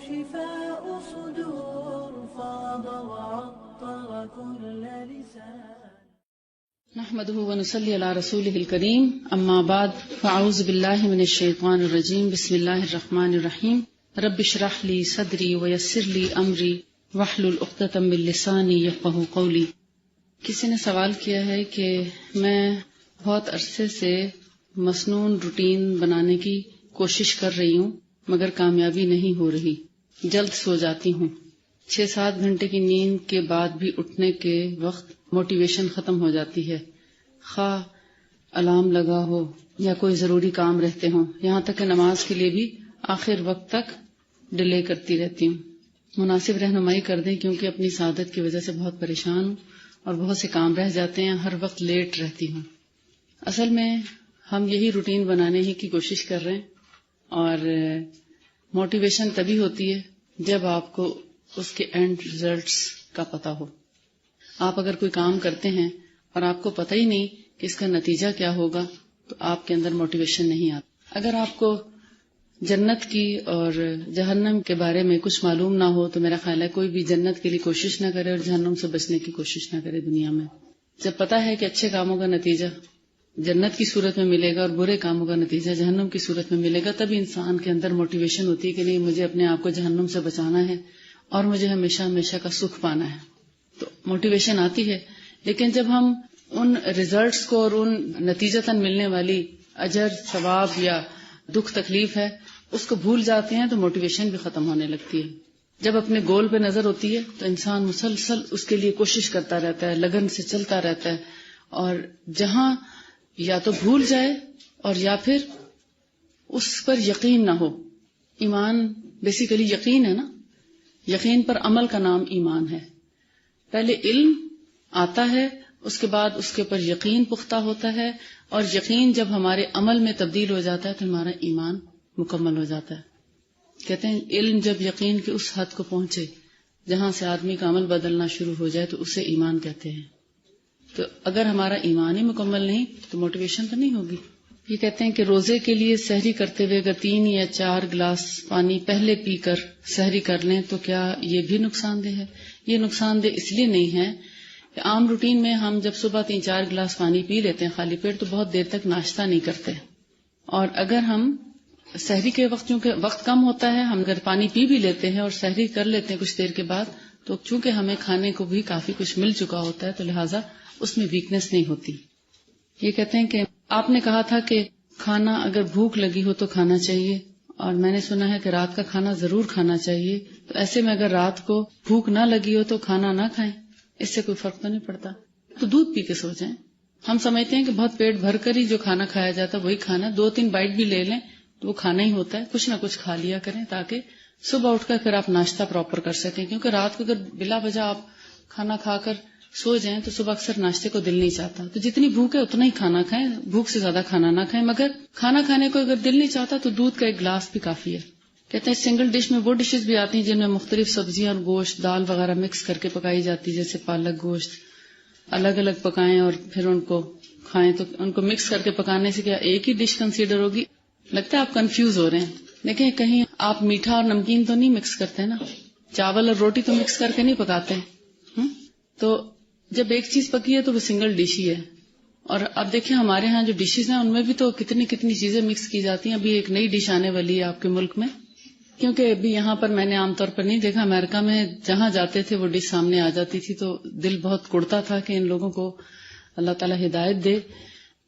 شفاء صدور فاض وعطر كل لسان. نحمده ونصلي على رسوله الكريم اما بعد فاعوذ بالله من الشیطان الرجیم بسم اللہ الرحمن الرحیم رب اشرح لي صدری ويسر لي امری واحلل عقدۃ من لسانی یفقهوا قولی. کسی نے سوال کیا ہے کہ میں بہت عرصے سے مسنون روٹین بنانے کی کوشش کر رہی ہوں مگر کامیابی نہیں ہو رہی. جلد سو جاتی ہوں. 6-7 گھنٹے کی نیند کے بعد بھی اٹھنے کے وقت موٹیویشن ختم ہو جاتی ہے، خواہ الارم لگا ہو یا کوئی ضروری کام رہتے ہوں. یہاں تک کہ نماز کے لیے بھی آخر وقت تک ڈیلے کرتی رہتی ہوں. مناسب رہنمائی کر دیں کیونکہ اپنی سعادت کی وجہ سے بہت پریشان ہوں اور بہت سے کام رہ جاتے ہیں. ہر وقت لیٹ رہتی ہوں. اصل میں ہم یہی روٹین بنانے ہی کی کوشش کر رہے ہیں اور موٹیویشن تبھی ہوتی ہے جب آپ کو اس کے اینڈ ریزلٹس کا پتہ ہو. آپ اگر کوئی کام کرتے ہیں اور آپ کو پتہ ہی نہیں کہ اس کا نتیجہ کیا ہوگا تو آپ کے اندر موٹیویشن نہیں آتا. اگر آپ کو جنت کی اور جہنم کے بارے میں کچھ معلوم نہ ہو تو میرا خیال ہے کوئی بھی جنت کے لیے کوشش نہ کرے اور جہنم سے بچنے کی کوشش نہ کرے دنیا میں. جب پتہ ہے کہ اچھے کاموں کا نتیجہ جنت کی صورت میں ملے گا اور برے کاموں کا نتیجہ جہنم کی صورت میں ملے گا تب انسان کے اندر موٹیویشن ہوتی ہے کہ نہیں مجھے اپنے آپ کو جہنم سے بچانا ہے اور مجھے ہمیشہ ہمیشہ کا سکھ پانا ہے. تو موٹیویشن آتی ہے. لیکن جب ہم ان ریزلٹس کو اور ان نتیجتاً ملنے والی اجر ثواب یا دکھ تکلیف ہے اس کو بھول جاتے ہیں تو موٹیویشن بھی ختم ہونے لگتی ہے. جب اپنے گول پہ نظر ہوتی ہے تو انسان مسلسل اس کے لیے کوشش کرتا رہتا ہے، لگن سے چلتا رہتا ہے. اور جہاں یا تو بھول جائے اور یا پھر اس پر یقین نہ ہو. ایمان بیسیکلی یقین ہے نا، یقین پر عمل کا نام ایمان ہے. پہلے علم آتا ہے، اس کے بعد اس کے اوپر یقین پختہ ہوتا ہے اور یقین جب ہمارے عمل میں تبدیل ہو جاتا ہے تو ہمارا ایمان مکمل ہو جاتا ہے. کہتے ہیں علم جب یقین کے اس حد کو پہنچے جہاں سے آدمی کا عمل بدلنا شروع ہو جائے تو اسے ایمان کہتے ہیں. تو اگر ہمارا ایمان ہی مکمل نہیں تو موٹیویشن تو نہیں ہوگی. یہ کہتے ہیں کہ روزے کے لیے سحری کرتے ہوئے اگر 3 یا 4 گلاس پانی پہلے پی کر سحری کر لیں تو کیا یہ بھی نقصان دہ ہے؟ یہ نقصان دہ اس لیے نہیں ہے کہ عام روٹین میں ہم جب صبح 3-4 گلاس پانی پی لیتے ہیں خالی پیٹ تو بہت دیر تک ناشتہ نہیں کرتے. اور اگر ہم سحری کے وقت چونکہ وقت کم ہوتا ہے ہم اگر پانی پی بھی لیتے ہیں اور سحری کر لیتے ہیں کچھ دیر کے بعد تو چونکہ ہمیں کھانے کو بھی کافی کچھ مل چکا ہوتا ہے تو لہٰذا اس میں ویکنس نہیں ہوتی. یہ کہتے ہیں کہ آپ نے کہا تھا کہ کھانا اگر بھوک لگی ہو تو کھانا چاہیے اور میں نے سنا ہے کہ رات کا کھانا ضرور کھانا چاہیے. تو ایسے میں اگر رات کو بھوک نہ لگی ہو تو کھانا نہ کھائیں، اس سے کوئی فرق تو نہیں پڑتا. تو دودھ پی کے سو جائیں. ہم سمجھتے ہیں کہ بہت پیٹ بھر کر ہی جو کھانا کھایا جاتا ہے وہی کھانا، 2-3 بائٹ بھی لے لیں تو وہ کھانا ہی ہوتا ہے. کچھ نہ کچھ کھا لیا کریں تاکہ صبح اٹھ کر پھر آپ ناشتہ پراپر کر سکیں. کیونکہ رات کو اگر بلا وجہ آپ کھانا کھا کر سو جائیں تو صبح اکثر ناشتے کو دل نہیں چاہتا. تو جتنی بھوک ہے اتنا ہی کھانا کھائیں، بھوک سے زیادہ کھانا نہ کھائیں. مگر کھانا کھانے کو اگر دل نہیں چاہتا تو دودھ کا 1 گلاس بھی کافی ہے. کہتے ہیں سنگل ڈش میں وہ ڈشز بھی آتی ہیں جن میں مختلف سبزیاں اور گوشت دال وغیرہ مکس کر کے پکائی جاتی ہے، جیسے پالک گوشت الگ الگ پکائیں اور پھر ان کو کھائیں. تو ان کو مکس کر کے پکانے سے کیا ایک ہی ڈش کنسیڈر ہوگی؟ لگتا ہے آپ کنفیوز ہو رہے ہیں. دیکھیں کہیں آپ میٹھا اور نمکین تو نہیں مکس کرتے نا، چاول اور روٹی تو مکس کر کے نہیں پکاتے. تو جب ایک چیز پکی ہے تو وہ سنگل ڈش ہی ہے. اور اب دیکھیں ہمارے ہاں جو ڈشز ہیں ان میں بھی تو کتنی چیزیں مکس کی جاتی ہیں. ابھی ایک نئی ڈش آنے والی ہے آپ کے ملک میں، کیونکہ ابھی یہاں پر میں نے عام طور پر نہیں دیکھا، امریکہ میں جہاں جاتے تھے وہ ڈش سامنے آ جاتی تھی تو دل بہت کڑتا تھا کہ ان لوگوں کو اللہ تعالیٰ ہدایت دے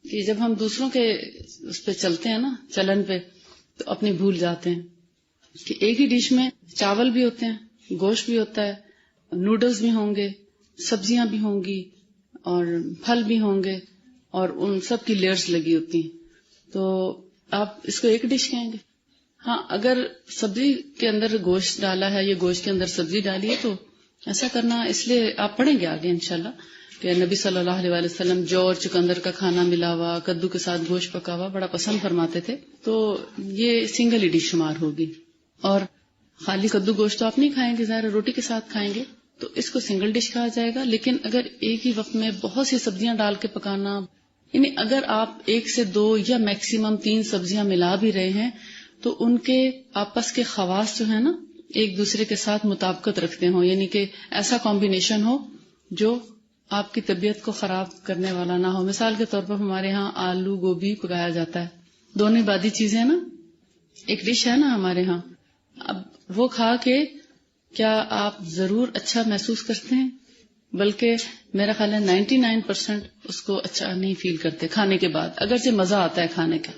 کہ جب ہم دوسروں کے اس پہ چلتے ہیں نا چلن پہ تو اپنی بھول جاتے ہیں کہ ایک ہی ڈش میں چاول بھی ہوتے ہیں، گوشت بھی ہوتا ہے، نوڈلز بھی ہوں گے، سبزیاں بھی ہوں گی اور پھل بھی ہوں گے اور ان سب کی لیئرز لگی ہوتی ہیں. تو آپ اس کو ایک ڈش کہیں گے؟ ہاں اگر سبزی کے اندر گوشت ڈالا ہے یا گوشت کے اندر سبزی ڈالی ہے تو ایسا کرنا، اس لیے آپ پڑھیں گے آگے انشاءاللہ کہ نبی صلی اللہ علیہ وسلم جو اور چقندر کا کھانا ملا ہوا کدو کے ساتھ گوشت پکا ہوا بڑا پسند فرماتے تھے. تو یہ سنگل ہی ڈش شمار ہوگی. اور خالی کدو گوشت تو آپ نہیں کھائیں گے، ظاہر روٹی کے ساتھ کھائیں گے تو اس کو سنگل ڈش کہا جائے گا. لیکن اگر ایک ہی وقت میں بہت سی سبزیاں ڈال کے پکانا، یعنی اگر آپ 1 سے 2 یا میکسیمم 3 سبزیاں ملا بھی رہے ہیں تو ان کے آپس کے خواص جو ہے نا ایک دوسرے کے ساتھ مطابقت رکھتے ہوں، یعنی کہ ایسا کمبینیشن ہو جو آپ کی طبیعت کو خراب کرنے والا نہ ہو. مثال کے طور پر ہمارے ہاں آلو گوبھی پکایا جاتا ہے، دونوں بادی چیزیں نا، ایک ڈش ہے نا ہمارے ہاں. اب وہ کھا کے کیا آپ ضرور اچھا محسوس کرتے ہیں؟ بلکہ میرا خیال ہے 99% اس کو اچھا نہیں فیل کرتے کھانے کے بعد، اگرچہ مزہ آتا ہے کھانے کا.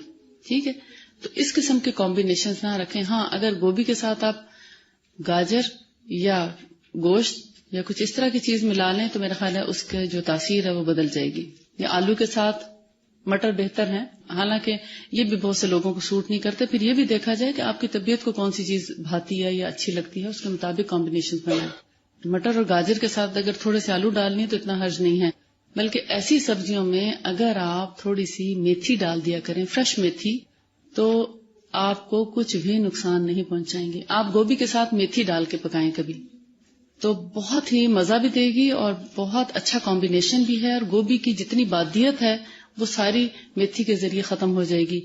ٹھیک ہے، تو اس قسم کے کمبینیشنز نہ رکھیں. ہاں اگر گوبھی کے ساتھ آپ گاجر یا گوشت یا کچھ اس طرح کی چیز ملا لیں تو میرا خیال ہے اس کے جو تاثیر ہے وہ بدل جائے گی. یا آلو کے ساتھ مٹر بہتر ہے، حالانکہ یہ بھی بہت سے لوگوں کو سوٹ نہیں کرتے. پھر یہ بھی دیکھا جائے کہ آپ کی طبیعت کو کون سی چیز بھاتی ہے یا اچھی لگتی ہے، اس کے مطابق کمبینیشن بنائیں. مٹر اور گاجر کے ساتھ اگر تھوڑے سے آلو ڈالنی تو اتنا حرج نہیں ہے، بلکہ ایسی سبزیوں میں اگر آپ تھوڑی سی میتھی ڈال دیا کریں، فریش میتھی، تو آپ کو کچھ بھی نقصان نہیں پہنچائیں گے. آپ گوبھی کے ساتھ میتھی ڈال کے پکائیں کبھی، تو بہت ہی مزہ بھی دے گی اور بہت اچھا کمبینیشن بھی ہے، اور گوبھی کی جتنی بادیت ہے وہ ساری میتھی کے ذریعے ختم ہو جائے گی.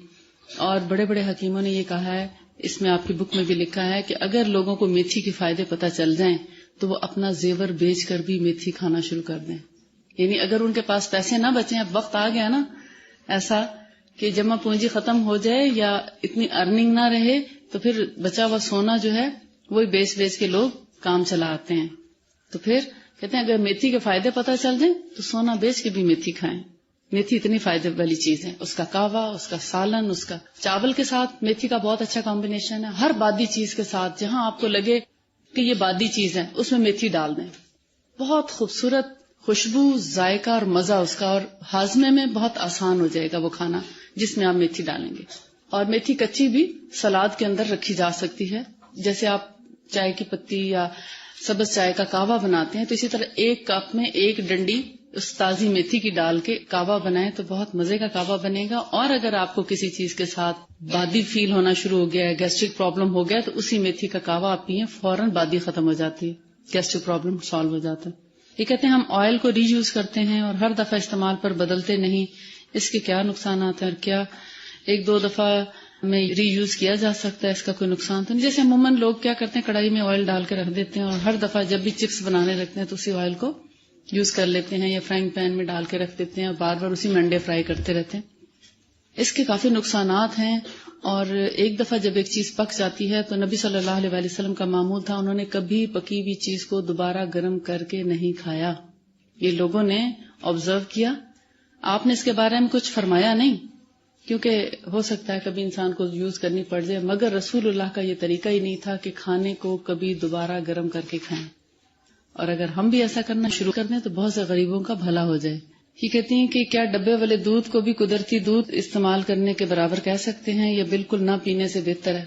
اور بڑے بڑے حکیموں نے یہ کہا ہے، اس میں آپ کی بک میں بھی لکھا ہے کہ اگر لوگوں کو میتھی کے فائدے پتہ چل جائیں تو وہ اپنا زیور بیچ کر بھی میتھی کھانا شروع کر دیں. یعنی اگر ان کے پاس پیسے نہ بچیں، اب وقت آ گیا نا ایسا کہ جمع پونجی ختم ہو جائے یا اتنی ارننگ نہ رہے، تو پھر بچا ہوا سونا جو ہے وہی بیچ بیچ کے لوگ کام چلا آتے ہیں. تو پھر کہتے ہیں اگر میتھی کے فائدے پتہ چل جائیں تو سونا بیچ کے بھی میتھی کھائیں. میتھی اتنی فائدے والی چیز ہے، اس کا کہوا، اس کا سالن، اس کا چاول کے ساتھ میتھی کا بہت اچھا کمبینیشن ہے. ہر بادی چیز کے ساتھ جہاں آپ کو لگے کہ یہ بادی چیز ہے اس میں میتھی ڈال دیں، بہت خوبصورت خوشبو، ذائقہ اور مزہ اس کا، اور ہاضمے میں بہت آسان ہو جائے گا وہ کھانا جس میں آپ میتھی ڈالیں گے. اور میتھی کچی بھی سلاد کے اندر رکھی جا سکتی ہے، جیسے آپ چائے کی پتی یا سبز چائے کا کہوا بناتے ہیں، تو اسی طرح ایک کپ میں ایک ڈنڈی اس تازی میتھی کی ڈال کے کہوا بنائیں تو بہت مزے کا کہوا بنے گا. اور اگر آپ کو کسی چیز کے ساتھ بادی فیل ہونا شروع ہو گیا ہے، گیسٹرک پرابلم ہو گیا، تو اسی میتھی کا کہوا آپ پیئیں، فوراً بادی ختم ہو جاتی ہے، گیسٹرک پرابلم سالو ہو جاتا ہے. یہ کہتے ہیں ہم آئل کو ری یوز کرتے ہیں اور ہر دفعہ استعمال پر بدلتے نہیں، اس کے کیا نقصانات ہیں، اور کیا ایک دو دفعہ میں ری یوز کیا جا سکتا ہے، اس کا کوئی نقصان تو نہیں؟ جیسے عموماً لوگ کیا کرتے ہیں، کڑھائی میں آئل ڈال کے رکھ دیتے ہیں اور ہر دفعہ جب بھی چپس بنانے لگتے ہیں تو اسی آئل کو یوز کر لیتے ہیں، یا فرائنگ پین میں ڈال کے رکھ دیتے ہیں اور بار بار اسی میں انڈے فرائی کرتے رہتے ہیں. اس کے کافی نقصانات ہیں. اور ایک دفعہ جب ایک چیز پک جاتی ہے تو نبی صلی اللہ علیہ وآلہ وسلم کا معمول تھا، انہوں نے کبھی پکی ہوئی چیز کو دوبارہ گرم کر کے نہیں کھایا. یہ لوگوں نے آبزرو کیا، آپ نے اس کے بارے میں کچھ فرمایا نہیں، کیونکہ ہو سکتا ہے کبھی انسان کو یوز کرنی پڑ جائے، مگر رسول اللہ کا یہ طریقہ ہی نہیں تھا کہ کھانے کو کبھی دوبارہ گرم کر کے کھائیں. اور اگر ہم بھی ایسا کرنا شروع کر دیں تو بہت سے غریبوں کا بھلا ہو جائے. یہ کہتی ہیں کہ کیا ڈبے والے دودھ کو بھی قدرتی دودھ استعمال کرنے کے برابر کہہ سکتے ہیں، یا بالکل نہ پینے سے بہتر ہے؟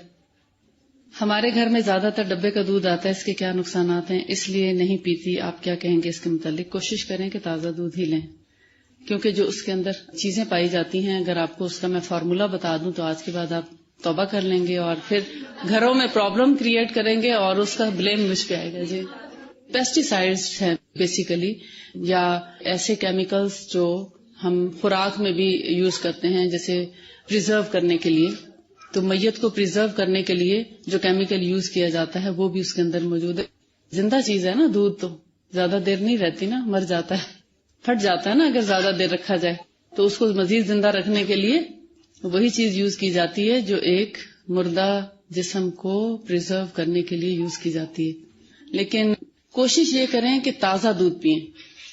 ہمارے گھر میں زیادہ تر ڈبے کا دودھ آتا ہے، اس کے کیا نقصانات ہیں، اس لیے نہیں پیتی. آپ کیا کہیں گے اس کے متعلق؟ کوشش کریں کہ تازہ دودھ ہی لیں، کیونکہ جو اس کے اندر چیزیں پائی جاتی ہیں، اگر آپ کو اس کا میں فارمولا بتا دوں تو آج کے بعد آپ توبہ کر لیں گے اور پھر گھروں میں پرابلم کریٹ کریں گے اور اس کا بلیم مجھ پہ آئے گا. جی، پیسٹی سائڈز ہیں بیسیکلی، یا ایسے کیمیکلز جو ہم خوراک میں بھی یوز کرتے ہیں، جیسے پریزرو کرنے کے لیے. تو میت کو پریزرو کرنے کے لیے جو کیمیکل یوز کیا جاتا ہے وہ بھی اس کے اندر موجود ہے. زندہ چیز ہے نا دودھ، تو زیادہ دیر نہیں رہتی نا، مر جاتا ہے، پھٹ جاتا ہے نا اگر زیادہ دیر رکھا جائے. تو اس کو مزید زندہ رکھنے کے لیے وہی چیز یوز کی جاتی ہے جو ایک مردہ جسم کو پریزرو کرنے کے لیے یوز کی جاتی ہے. لیکن کوشش یہ کریں کہ تازہ دودھ پئیں،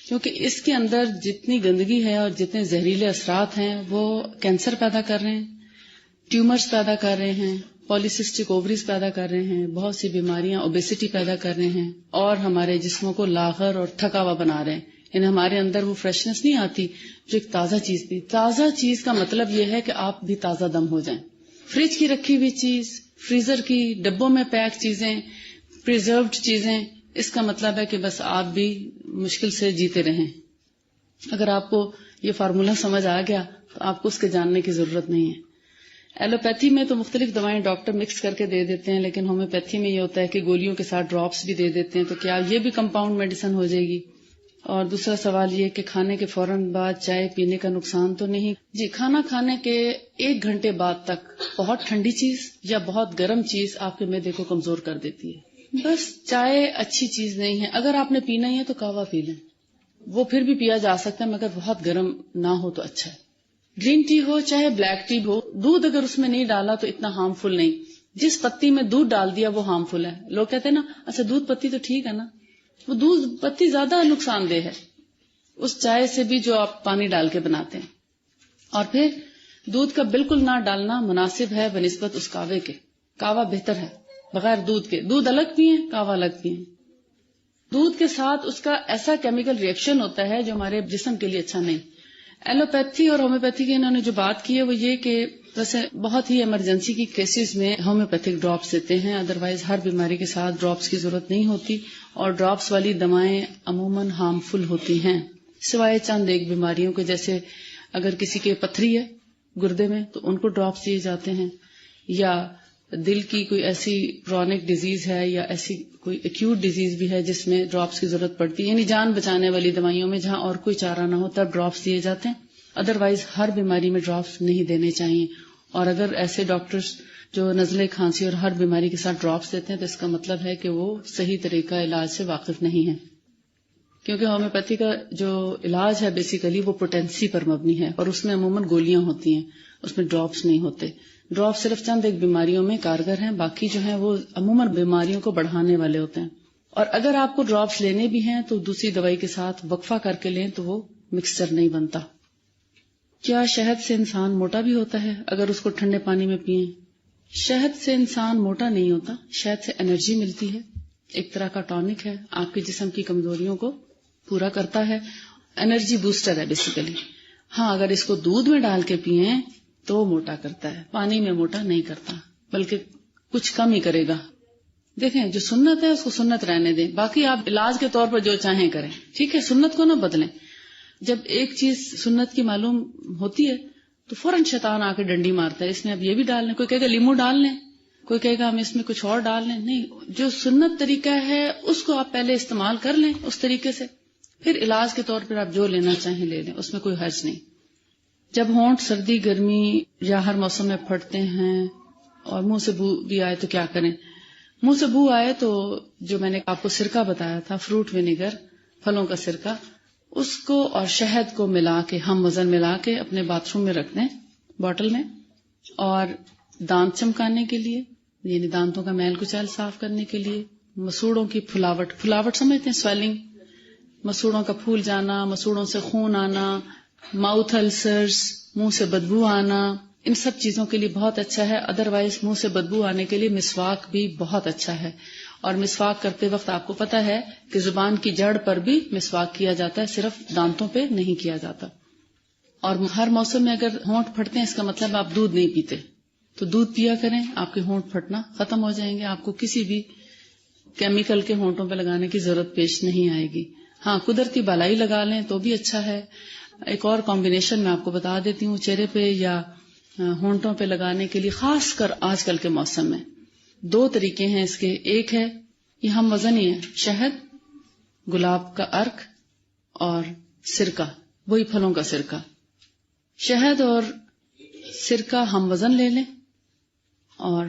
کیونکہ اس کے اندر جتنی گندگی ہے اور جتنے زہریلے اثرات ہیں وہ کینسر پیدا کر رہے ہیں، ٹیومرز پیدا کر رہے ہیں، پالیسسٹک اووریز پیدا کر رہے ہیں، بہت سی بیماریاں، اوبیسٹی پیدا کر رہے ہیں، اور ہمارے جسموں کو لاغر اور تھکا ہوا بنا رہے ہیں. یعنی ہمارے اندر وہ فریشنس نہیں آتی جو ایک تازہ چیز تھی. تازہ چیز کا مطلب یہ ہے کہ آپ بھی تازہ دم ہو جائیں. فریج کی رکھی ہوئی چیز، فریزر کی ڈبوں میں پیک چیزیں، پریزروڈ چیزیں، اس کا مطلب ہے کہ بس آپ بھی مشکل سے جیتے رہیں. اگر آپ کو یہ فارمولا سمجھ آ گیا تو آپ کو اس کے جاننے کی ضرورت نہیں ہے. ایلوپیتھی میں تو مختلف دوائیں ڈاکٹر مکس کر کے دے دیتے ہیں، لیکن ہومیوپیتھی میں یہ ہوتا ہے کہ گولیوں کے ساتھ ڈراپس بھی دے دیتے ہیں. تو کیا یہ بھی کمپاؤنڈ میڈیسن ہو جائے گی؟ اور دوسرا سوال یہ کہ کھانے کے فوراً بعد چائے پینے کا نقصان تو نہیں؟ جی، کھانا کھانے کے 1 گھنٹے بعد تک بہت ٹھنڈی چیز یا بہت گرم چیز آپ کے معدے کو کمزور کر دیتی ہے. بس چائے اچھی چیز نہیں ہے. اگر آپ نے پینا ہی ہے تو قہوہ پی لیں, وہ پھر بھی پیا جا سکتا ہے مگر بہت گرم نہ ہو تو اچھا ہے. گرین ٹی ہو چاہے بلیک ٹی ہو, دودھ اگر اس میں نہیں ڈالا تو اتنا ہارمفل نہیں. جس پتی میں دودھ ڈال دیا وہ ہارمفل ہے. لوگ کہتے ہیں نا اچھا دودھ پتی تو ٹھیک ہے نا, وہ دودھ پتی زیادہ نقصان دہ ہے اس چائے سے بھی جو آپ پانی ڈال کے بناتے ہیں. اور پھر دودھ کا بالکل نہ ڈالنا مناسب ہے بنسبت اس قہوے کے. قہوہ بہتر ہے بغیر دودھ کے. دودھ الگ پیئیں, قہوہ الگ پیئیں. دودھ کے ساتھ اس کا ایسا کیمیکل ریئیکشن ہوتا ہے جو ہمارے جسم کے لیے اچھا نہیں. ایلوپیتھی اور ہومیوپیتھی کی انہوں نے جو بات کی ہے وہ یہ کہ ویسے بہت ہی ایمرجنسی کی کیسز میں ہومیوپیتھک ڈراپس دیتے ہیں, ادروائز ہر بیماری کے ساتھ ڈراپس کی ضرورت نہیں ہوتی. اور ڈراپس والی دوائیں عموماً ہارمفل ہوتی ہیں سوائے چند ایک بیماریوں کے, جیسے اگر کسی کے پتھری ہے گردے میں تو ان کو ڈراپس دیے جاتے ہیں, یا دل کی کوئی ایسی کرونک ڈیزیز ہے یا ایسی کوئی ایکیوٹ ڈیزیز بھی ہے جس میں ڈراپس کی ضرورت پڑتی ہے, یعنی جان بچانے والی دوائیوں میں جہاں اور کوئی چارہ نہ ہو تب ڈراپس دیے جاتے ہیں. ادروائز ہر بیماری میں ڈراپس نہیں دینے چاہیے. اور اگر ایسے ڈاکٹرز جو نزلے کھانسی اور ہر بیماری کے ساتھ ڈراپس دیتے ہیں تو اس کا مطلب ہے کہ وہ صحیح طریقہ علاج سے واقف نہیں ہے, کیونکہ ہومیوپیتھی کا جو علاج ہے بیسیکلی وہ پوٹینسی پر مبنی ہے اور اس میں عموماً گولیاں ہوتی ہیں, اس میں ڈراپس نہیں ہوتے. ڈراپ صرف چند ایک بیماریوں میں کارگر ہیں, باقی جو ہیں وہ عموماً بیماریوں کو بڑھانے والے ہوتے ہیں. اور اگر آپ کو ڈراپس لینے بھی ہیں تو دوسری دوائی کے ساتھ وقفہ کر کے لیں تو وہ مکسچر نہیں بنتا. کیا شہد سے انسان موٹا بھی ہوتا ہے اگر اس کو ٹھنڈے پانی میں پئیں؟ شہد سے انسان موٹا نہیں ہوتا, شہد سے انرجی ملتی ہے, ایک طرح کا ٹونک ہے, آپ کے جسم کی کمزوریوں کو پورا کرتا ہے, انرجی بوسٹر ہے بیسیکلی. ہاں اگر اس کو دودھ میں ڈال کے پئیں تو وہ موٹا کرتا ہے, پانی میں موٹا نہیں کرتا بلکہ کچھ کم ہی کرے گا. دیکھیں جو سنت ہے اس کو سنت رہنے دیں, باقی آپ علاج کے طور پر جو چاہیں کریں, ٹھیک ہے, سنت کو نہ بدلیں. جب ایک چیز سنت کی معلوم ہوتی ہے تو فوراً شیطان آ کے ڈنڈی مارتا ہے, اس میں اب یہ بھی ڈال لیں, کوئی کہے گا لیمو ڈال لیں, کوئی کہے گا ہم اس میں کچھ اور ڈال لیں. نہیں, جو سنت طریقہ ہے اس کو آپ پہلے استعمال کر لیں اس طریقے سے, پھر علاج کے طور پر آپ جو لینا چاہیں لے لیں, اس میں کوئی حرج نہیں. جب ہونٹ سردی گرمی یا ہر موسم میں پھٹتے ہیں اور منہ سے بو بھی آئے تو کیا کریں؟ منہ سے بو آئے تو جو میں نے آپ کو سرکہ بتایا تھا, فروٹ ونیگر, پھلوں کا سرکہ, اس کو اور شہد کو ملا کے ہم وزن ملا کے اپنے باتھ روم میں رکھ دیں بوٹل میں. اور دانت چمکانے کے لیے, یعنی دانتوں کا میل کچیل صاف کرنے کے لیے, مسوڑوں کی پھلاوٹ سمجھتے ہیں, سویلنگ, مسوڑوں کا پھول جانا, مسوڑوں سے خون آنا, ماؤتھ السرز, منہ سے بدبو آنا, ان سب چیزوں کے لیے بہت اچھا ہے. ادروائز منہ سے بدبو آنے کے لیے مسواک بھی بہت اچھا ہے, اور مسواک کرتے وقت آپ کو پتا ہے کہ زبان کی جڑ پر بھی مسواک کیا جاتا ہے, صرف دانتوں پہ نہیں کیا جاتا. اور ہر موسم میں اگر ہونٹ پھٹتے ہیں اس کا مطلب آپ دودھ نہیں پیتے, تو دودھ پیا کریں, آپ کے ہونٹ پھٹنا ختم ہو جائیں گے, آپ کو کسی بھی کیمیکل کے ہونٹوں پہ لگانے کی ضرورت پیش نہیں آئے گی. ہاں قدرتی بالائی لگا لیں تو بھی اچھا ہے. ایک اور کمبینیشن میں آپ کو بتا دیتی ہوں, چہرے پہ یا ہونٹوں پہ لگانے کے لیے خاص کر آج کل کے موسم میں 2 طریقے ہیں اس کے. ایک ہے یہ ہم وزن ہی ہے, شہد, گلاب کا عرق اور سرکہ, وہی پھلوں کا سرکہ. شہد اور سرکہ ہم وزن لے لیں اور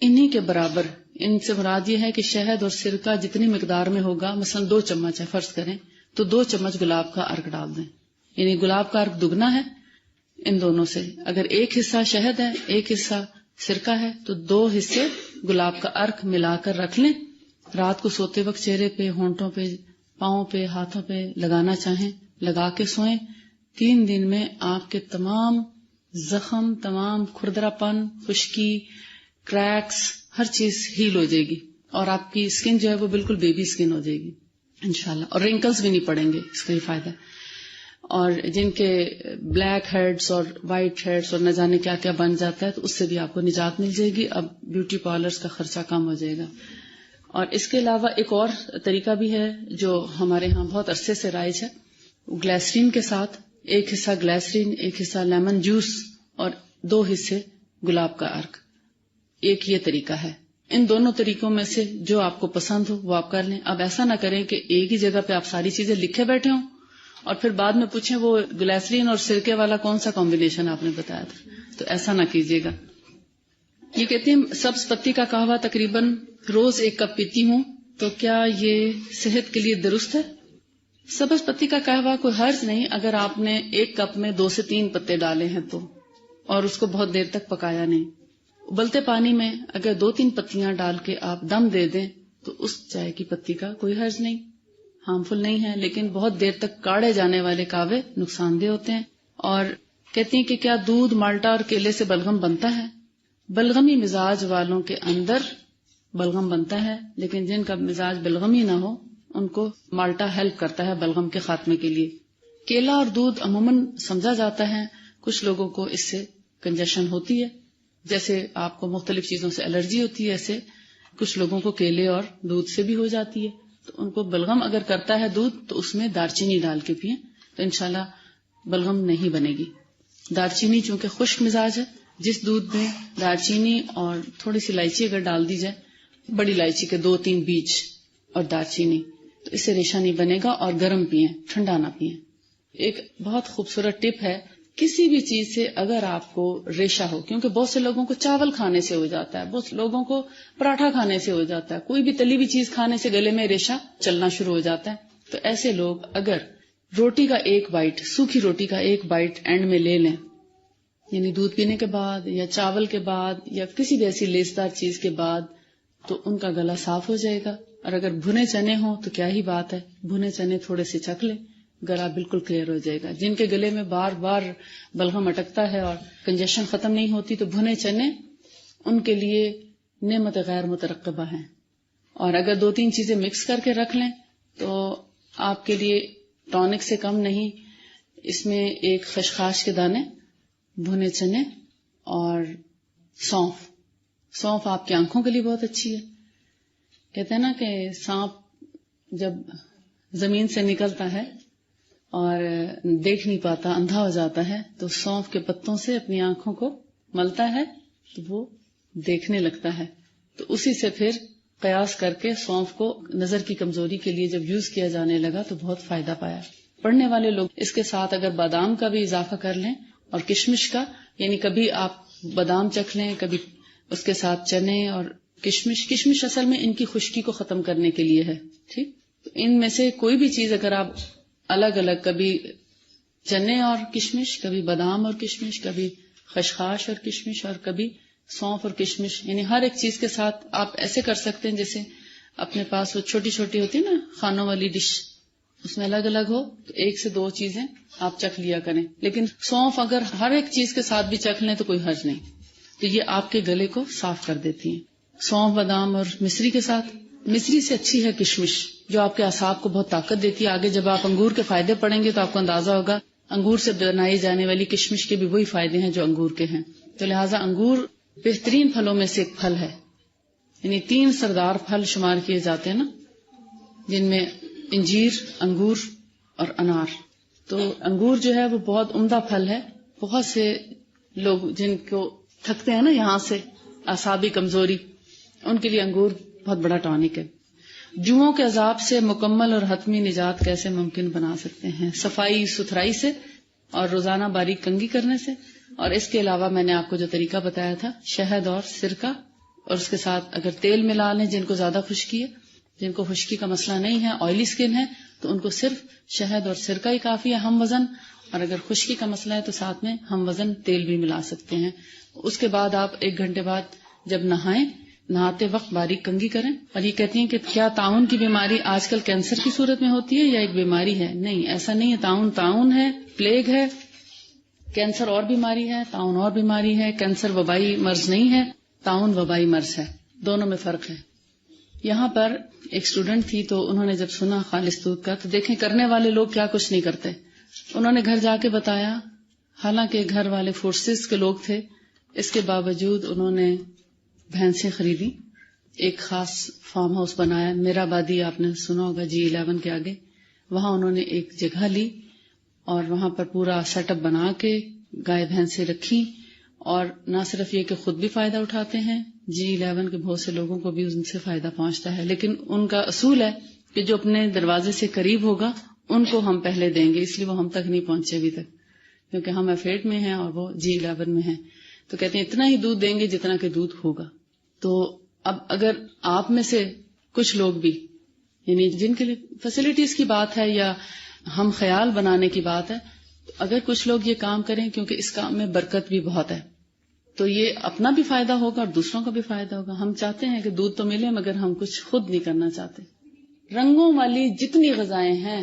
انہی کے برابر, ان سے مراد یہ ہے کہ شہد اور سرکہ جتنی مقدار میں ہوگا, مثلا 2 چمچ ہے فرض کریں, تو 2 چمچ گلاب کا عرق ڈال دیں. یعنی گلاب کا عرق دگنا ہے ان دونوں سے. اگر ایک حصہ شہد ہے ایک حصہ سرکہ ہے تو 2 حصے گلاب کا عرق ملا کر رکھ لیں. رات کو سوتے وقت چہرے پہ, ہونٹوں پہ, پاؤں پہ, ہاتھوں پہ لگانا چاہیں لگا کے سوئیں. 3 دن میں آپ کے تمام زخم, تمام کھردرا پن, خشکی, کریکس, ہر چیز ہیل ہو جائے گی اور آپ کی اسکن جو ہے وہ بالکل بیبی اسکن ہو جائے گی انشاءاللہ. اور رنکلز بھی نہیں پڑیں گے, اس کا یہ فائدہ ہے. اور جن کے بلیک ہیڈز اور وائٹ ہیڈز اور نہ جانے کیا کیا بن جاتا ہے تو اس سے بھی آپ کو نجات مل جائے گی. اب بیوٹی پارلرز کا خرچہ کم ہو جائے گا. اور اس کے علاوہ ایک اور طریقہ بھی ہے جو ہمارے ہاں بہت عرصے سے رائج ہے, گلیسرین کے ساتھ 1 حصہ گلیسرین, 1 حصہ لیمن جوس اور 2 حصے گلاب کا عرق. ایک یہ طریقہ ہے. ان دونوں طریقوں میں سے جو آپ کو پسند ہو وہ آپ کر لیں. اب ایسا نہ کریں کہ ایک ہی جگہ پہ آپ ساری چیزیں لکھے بیٹھے ہوں اور پھر بعد میں پوچھیں وہ گلیسرین اور سرکے والا کون سا کمبینیشن آپ نے بتایا تھا, تو ایسا نہ کیجیے گا. یہ کہتے ہیں سبز پتی کا قہوہ تقریباً روز 1 کپ پیتی ہوں تو کیا یہ صحت کے لیے درست ہے؟ سبز پتی کا قہوہ کوئی حرج نہیں اگر آپ نے 1 کپ میں 2 سے 3 پتے ڈالے ہیں تو، اور اس کو بہت دیر تک پکایا نہیں. ابلتے پانی میں اگر 2-3 پتیاں ڈال کے آپ دم دے دیں تو اس چائے کی پتی کا کوئی حرج نہیں، ہارمفل نہیں ہے. لیکن بہت دیر تک کاڑے جانے والے قہوے نقصان دہ ہوتے ہیں. اور کہتی ہیں کہ کیا دودھ، مالٹا اور کیلے سے بلغم بنتا ہے؟ بلغمی مزاج والوں کے اندر بلغم بنتا ہے، لیکن جن کا مزاج بلغمی نہ ہو ان کو مالٹا ہیلپ کرتا ہے بلغم کے خاتمے کے لیے. کیلا اور دودھ عموماً سمجھا جاتا ہے، کچھ لوگوں کو اس سے کنجیشن ہوتی ہے، جیسے آپ کو مختلف چیزوں سے الرجی ہوتی ہے، ایسے کچھ لوگوں کو کیلے اور دودھ سے بھی ہو جاتی ہے. تو ان کو بلغم اگر کرتا ہے دودھ تو اس میں دارچینی ڈال کے پئیں تو انشاءاللہ بلغم نہیں بنے گی. دارچینی چونکہ خشک مزاج ہے، جس دودھ میں دارچینی اور تھوڑی سی الائچی اگر ڈال دی جائے، بڑی الائچی کے 2-3 بیج اور دارچینی، تو اس سے ریشہ نہیں بنے گا. اور گرم پئیں، ٹھنڈا نہ پئیں. ایک بہت خوبصورت ٹپ ہے، کسی بھی چیز سے اگر آپ کو ریشہ ہو، کیونکہ بہت سے لوگوں کو چاول کھانے سے ہو جاتا ہے، بہت لوگوں کو پراٹھا کھانے سے ہو جاتا ہے، کوئی بھی تلی ہوئی چیز کھانے سے گلے میں ریشہ چلنا شروع ہو جاتا ہے. تو ایسے لوگ اگر روٹی کا 1 بائٹ، سوکھی روٹی کا 1 بائٹ اینڈ میں لے لیں، یعنی دودھ پینے کے بعد یا چاول کے بعد یا کسی بھی ایسی لیسدار چیز کے بعد، تو ان کا گلا صاف ہو جائے گا. اور اگر بھنے چنے ہوں تو کیا ہی بات ہے، بھنے چنے تھوڑے سے چکھ لیں، گلا بالکل کلیئر ہو جائے گا. جن کے گلے میں بار بار بلغم اٹکتا ہے اور کنجیشن ختم نہیں ہوتی، تو بھنے چنے ان کے لیے نعمت غیر مترقبہ ہیں. اور اگر 2-3 چیزیں مکس کر کے رکھ لیں تو آپ کے لیے ٹونک سے کم نہیں. اس میں 1 خشخاش کے دانے، بھنے چنے اور سونف آپ کی آنکھوں کے لیے بہت اچھی ہے. کہتے ہیں نا کہ سانپ جب زمین سے نکلتا ہے اور دیکھ نہیں پاتا، اندھا ہو جاتا ہے، تو سونف کے پتوں سے اپنی آنکھوں کو ملتا ہے تو وہ دیکھنے لگتا ہے. تو اسی سے پھر قیاس کر کے سونف کو نظر کی کمزوری کے لیے جب یوز کیا جانے لگا تو بہت فائدہ پایا. پڑھنے والے لوگ اس کے ساتھ اگر بادام کا بھی اضافہ کر لیں اور کشمش کا، یعنی کبھی آپ بادام چکھ لیں، کبھی اس کے ساتھ چنے اور کشمش اصل میں ان کی خشکی کو ختم کرنے کے لیے ہے. ٹھیک، تو ان میں سے کوئی بھی چیز اگر آپ الگ الگ، کبھی چنے اور کشمش، کبھی بادام اور کشمش، کبھی خشخاش اور کشمش، اور کبھی سونف اور کشمش، یعنی ہر ایک چیز کے ساتھ آپ ایسے کر سکتے ہیں جیسے اپنے پاس وہ چھوٹی چھوٹی ہوتی نا کھانوں والی ڈش، اس میں الگ الگ ہو تو 1 سے 2 چیزیں آپ چکھ لیا کریں. لیکن سونف اگر ہر ایک چیز کے ساتھ بھی چکھ لیں تو کوئی حرج نہیں. تو یہ آپ کے گلے کو صاف کر دیتی ہیں. سونف، بادام اور مصری کے ساتھ. مصری سے اچھی ہے کشمش، جو آپ کے اعصاب کو بہت طاقت دیتی ہے. آگے جب آپ انگور کے فائدے پڑھیں گے تو آپ کو اندازہ ہوگا انگور سے بنائی جانے والی کشمش کے بھی وہی فائدے ہیں جو انگور کے ہیں. تو لہٰذا انگور بہترین پھلوں میں سے ایک پھل ہے. یعنی 3 سردار پھل شمار کیے جاتے ہیں نا، جن میں انجیر، انگور اور انار. تو انگور جو ہے وہ بہت عمدہ پھل ہے. بہت سے لوگ جن کو تھکتے ہیں نا یہاں سے، اعصابی کمزوری، ان کے لیے انگور بہت بڑا ٹانک ہے. جوؤں کے عذاب سے مکمل اور حتمی نجات کیسے ممکن بنا سکتے ہیں؟ صفائی ستھرائی سے اور روزانہ باریک کنگھی کرنے سے. اور اس کے علاوہ میں نے آپ کو جو طریقہ بتایا تھا، شہد اور سرکہ، اور اس کے ساتھ اگر تیل ملا لیں، جن کو زیادہ خشکی ہے، جن کو خشکی کا مسئلہ نہیں ہے، آئلی سکن ہے، تو ان کو صرف شہد اور سرکہ ہی کافی ہے ہم وزن. اور اگر خشکی کا مسئلہ ہے تو ساتھ میں ہم وزن تیل بھی ملا سکتے ہیں. اس کے بعد آپ 1 گھنٹے بعد جب نہائیں، نہاتے وقت باریک کنگھی کریں. اور یہ کہتی ہیں کہ کیا طاعون کی بیماری آج کل کینسر کی صورت میں ہوتی ہے یا ایک بیماری ہے؟ نہیں، ایسا نہیں ہے. طاعون ہے، پلیگ ہے، کینسر اور بیماری ہے، طاعون اور بیماری ہے. کینسر وبائی مرض نہیں ہے، طاعون وبائی مرض ہے. دونوں میں فرق ہے. یہاں پر ایک اسٹوڈنٹ تھی تو انہوں نے جب سنا خالص دودھ کا، تو دیکھیں کرنے والے لوگ کیا کچھ نہیں کرتے. انہوں نے گھر جا کے بتایا، حالانکہ گھر والے فورسز کے لوگ تھے، اس کے باوجود انہوں نے بھینسیں خریدی. ایک خاص فارم ہاؤس بنایا، میرا آبادی آپ نے سنا ہوگا G11 کے آگے. وہاں انہوں نے ایک جگہ لی اور وہاں پر پورا سیٹ اپ بنا کے گائے بھینسیں رکھی. اور نہ صرف یہ کہ خود بھی فائدہ اٹھاتے ہیں، G11 کے بہت سے لوگوں کو بھی ان سے فائدہ پہنچتا ہے. لیکن ان کا اصول ہے کہ جو اپنے دروازے سے قریب ہوگا ان کو ہم پہلے دیں گے، اس لیے وہ ہم تک نہیں پہنچے ابھی تک، کیونکہ ہم ایفیٹ میں ہیں اور وہ G11 میں ہیں. تو کہتے ہیں اتنا ہی دودھ دیں گے جتنا کہ دودھ ہوگا. تو اب اگر آپ میں سے کچھ لوگ بھی یعنی جن کے لیے فیسلٹیز کی بات ہے یا ہم خیال بنانے کی بات ہے، تو اگر کچھ لوگ یہ کام کریں، کیونکہ اس کام میں برکت بھی بہت ہے، تو یہ اپنا بھی فائدہ ہوگا اور دوسروں کا بھی فائدہ ہوگا. ہم چاہتے ہیں کہ دودھ تو ملے مگر ہم کچھ خود نہیں کرنا چاہتے. رنگوں والی جتنی غذائیں ہیں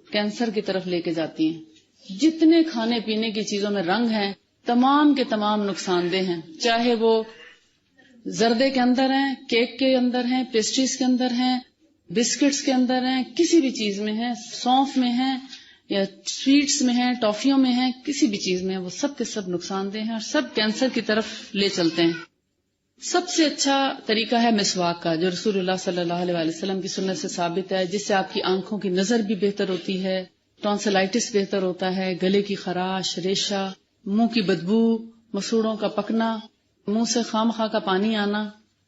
کینسر کی طرف لے کے جاتی ہیں. جتنے کھانے پینے کی چیزوں میں رنگ ہیں تمام کے تمام نقصان دہ ہیں، چاہے وہ زردے کے اندر ہیں، کیک کے اندر ہیں، پیسٹریز کے اندر ہیں، بسکٹس کے اندر ہیں، کسی بھی چیز میں ہیں، سونف میں ہیں یا سویٹس میں ہیں، ٹافیوں میں ہیں، کسی بھی چیز میں، وہ سب کے سب نقصان دہ ہیں اور سب کینسر کی طرف لے چلتے ہیں. سب سے اچھا طریقہ ہے مسواک کا، جو رسول اللہ صلی اللہ علیہ وسلم کی سنت سے ثابت ہے، جس سے آپ کی آنکھوں کی نظر بھی بہتر ہوتی ہے، ٹونسلائٹس بہتر ہوتا ہے، گلے کی خراش، ریشہ، منہ کی بدبو، مسوڑوں کا پکنا، منہ سے خام خواہ کا پانی آنا،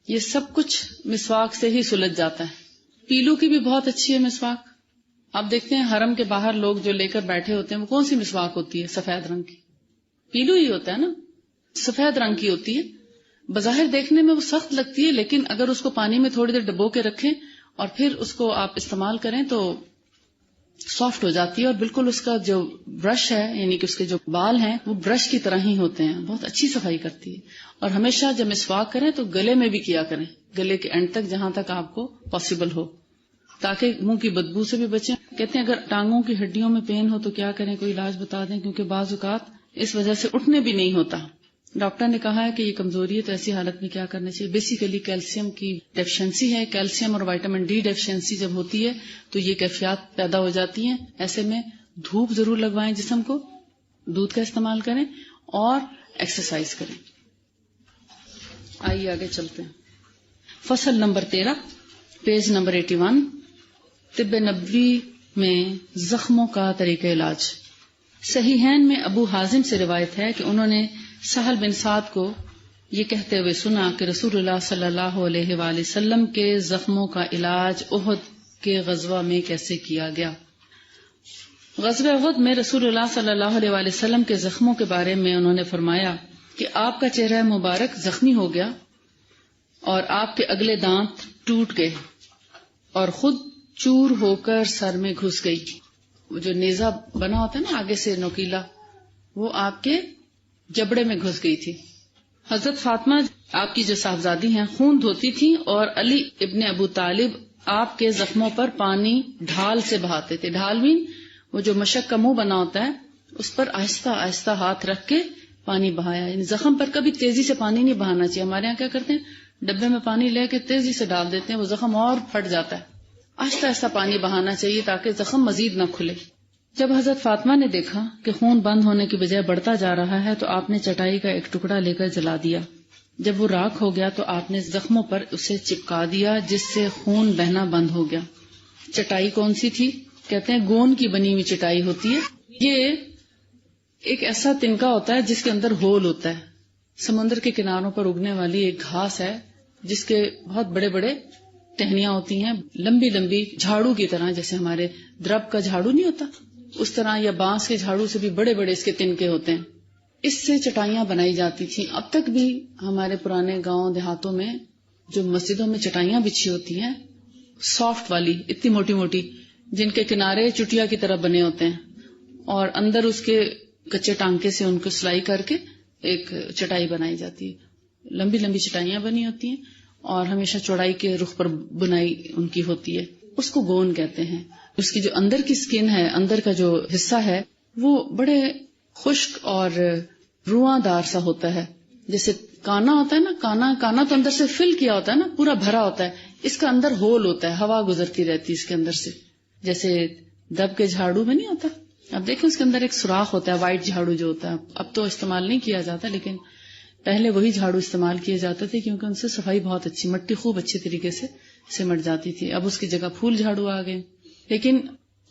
یہ سب کچھ مسواک سے ہی سلجھ جاتا ہے. پیلو کی بھی بہت اچھی ہے مسواک. آپ دیکھتے ہیں حرم کے باہر لوگ جو لے کر بیٹھے ہوتے ہیں وہ کون سی مسواک ہوتی ہے؟ سفید رنگ کی. پیلو ہی ہوتا ہے نا، سفید رنگ کی ہوتی ہے. بظاہر دیکھنے میں وہ سخت لگتی ہے، لیکن اگر اس کو پانی میں تھوڑی دیر ڈبو کے رکھیں اور پھر اس کو آپ استعمال کریں تو سافٹ ہو جاتی ہے، اور بالکل اس کا جو برش ہے یعنی کہ اس کے جو بال ہیں وہ برش کی طرح ہی ہوتے ہیں. بہت اچھی صفائی کرتی ہے. اور ہمیشہ جب مسواک کریں تو گلے میں بھی کیا کریں، گلے کے اینڈ تک جہاں تک آپ کو پاسبل ہو، تاکہ منہ کی بدبو سے بھی بچیں. کہتے ہیں اگر ٹانگوں کی ہڈیوں میں پین ہو تو کیا کریں، کوئی علاج بتا دیں، کیونکہ بعض اوقات اس وجہ سے اٹھنے بھی نہیں ہوتا. ڈاکٹر نے کہا ہے کہ یہ کمزوری ہے، تو ایسی حالت میں کیا کرنا چاہیے؟ بیسیکلی کیلشیم کی ڈیفیشنسی ہے. کیلشیم اور وائٹامن ڈی ڈیفیشنسی جب ہوتی ہے تو یہ کیفیات پیدا ہو جاتی ہیں. ایسے میں دھوپ ضرور لگوائیں جسم کو، دودھ کا استعمال کریں اور ایکسرسائز کریں. آئیے آگے چلتے ہیں. فصل نمبر 13، پیج نمبر 81، طب نبوی میں زخموں کا طریقہ علاج. صحیحین میں ابو حازم سے روایت ہے کہ انہوں نے سہل بن سعد کو یہ کہتے ہوئے سنا کہ رسول اللہ صلی اللہ علیہ وآلہ وسلم کے زخموں کا علاج احد کے غزوہ میں کیسے کیا گیا. غزوہ احد میں رسول اللہ صلی اللہ علیہ وآلہ وسلم کے زخموں کے بارے میں انہوں نے فرمایا کہ آپ کا چہرہ مبارک زخمی ہو گیا اور آپ کے اگلے دانت ٹوٹ گئے اور خود چور ہو کر سر میں گھس گئی. وہ جو نیزہ بنا ہوتا ہے نا آگے سے نوکیلا، وہ آپ کے جبڑے میں گھس گئی تھی. حضرت فاطمہ آپ کی جو صاحبزادی ہیں خون دھوتی تھیں اور علی ابن ابو طالب آپ کے زخموں پر پانی ڈھال سے بہاتے تھے. ڈھال بھی وہ جو مشک کا منہ بنا ہوتا ہے اس پر آہستہ آہستہ ہاتھ رکھ کے پانی بہایا. یعنی زخم پر کبھی تیزی سے پانی نہیں بہانا چاہیے. ہمارے یہاں کیا کرتے ہیں، ڈبے میں پانی لے کے تیزی سے ڈال دیتے ہیں، وہ زخم اور پھٹ جاتا ہے. آہستہ آہستہ پانی بہانا چاہیے تاکہ زخم مزید نہ کھلے. جب حضرت فاطمہ نے دیکھا کہ خون بند ہونے کی بجائے بڑھتا جا رہا ہے تو آپ نے چٹائی کا ایک ٹکڑا لے کر جلا دیا. جب وہ راکھ ہو گیا تو آپ نے زخموں پر اسے چپکا دیا جس سے خون بہنا بند ہو گیا. چٹائی کون سی تھی؟ کہتے ہیں گون کی بنی ہوئی چٹائی ہوتی ہے. یہ ایک ایسا تنکا ہوتا ہے جس کے اندر ہول ہوتا ہے. سمندر کے کناروں پر اگنے والی ایک گھاس ہے جس کے بہت بڑے بڑے ٹہنیاں ہوتی ہیں، لمبی لمبی جھاڑو کی طرح، جیسے ہمارے درب کا جھاڑو نہیں ہوتا اس طرح، یا بانس کے جھاڑو سے بھی بڑے بڑے اس کے تنکے ہوتے ہیں. اس سے چٹائیاں بنائی جاتی تھیں. اب تک بھی ہمارے پرانے گاؤں دیہاتوں میں جو مسجدوں میں چٹائیاں بچھی ہوتی ہیں سافٹ والی، اتنی موٹی موٹی، جن کے کنارے چٹیا کی طرح بنے ہوتے ہیں اور اندر اس کے کچے ٹانکے سے ان کو سلائی کر کے ایک چٹائی بنائی جاتی ہے. لمبی لمبی چٹائیاں بنی ہوتی ہیں اور ہمیشہ چوڑائی کے رخ پر بنائی ان کی ہوتی ہے. اس کو گون کہتے ہیں. اس کی جو اندر کی سکن ہے، اندر کا جو حصہ ہے وہ بڑے خشک اور رواں دار سا ہوتا ہے. جیسے کانا ہوتا ہے نا، کانا تو اندر سے فل کیا ہوتا ہے نا، پورا بھرا ہوتا ہے. اس کا اندر ہول ہوتا ہے، ہوا گزرتی رہتی ہے اس کے اندر سے، جیسے دب کے جھاڑو میں نہیں ہوتا. اب دیکھیں اس کے اندر ایک سوراخ ہوتا ہے، وائٹ جھاڑو جو ہوتا ہے. اب تو استعمال نہیں کیا جاتا، لیکن پہلے وہی جھاڑو استعمال کیے جاتے تھے کیونکہ ان سے صفائی بہت اچھی، مٹی خوب اچھی طریقے سے سمٹ جاتی تھی. اب اس کی جگہ پھول جھاڑو آ گئے، لیکن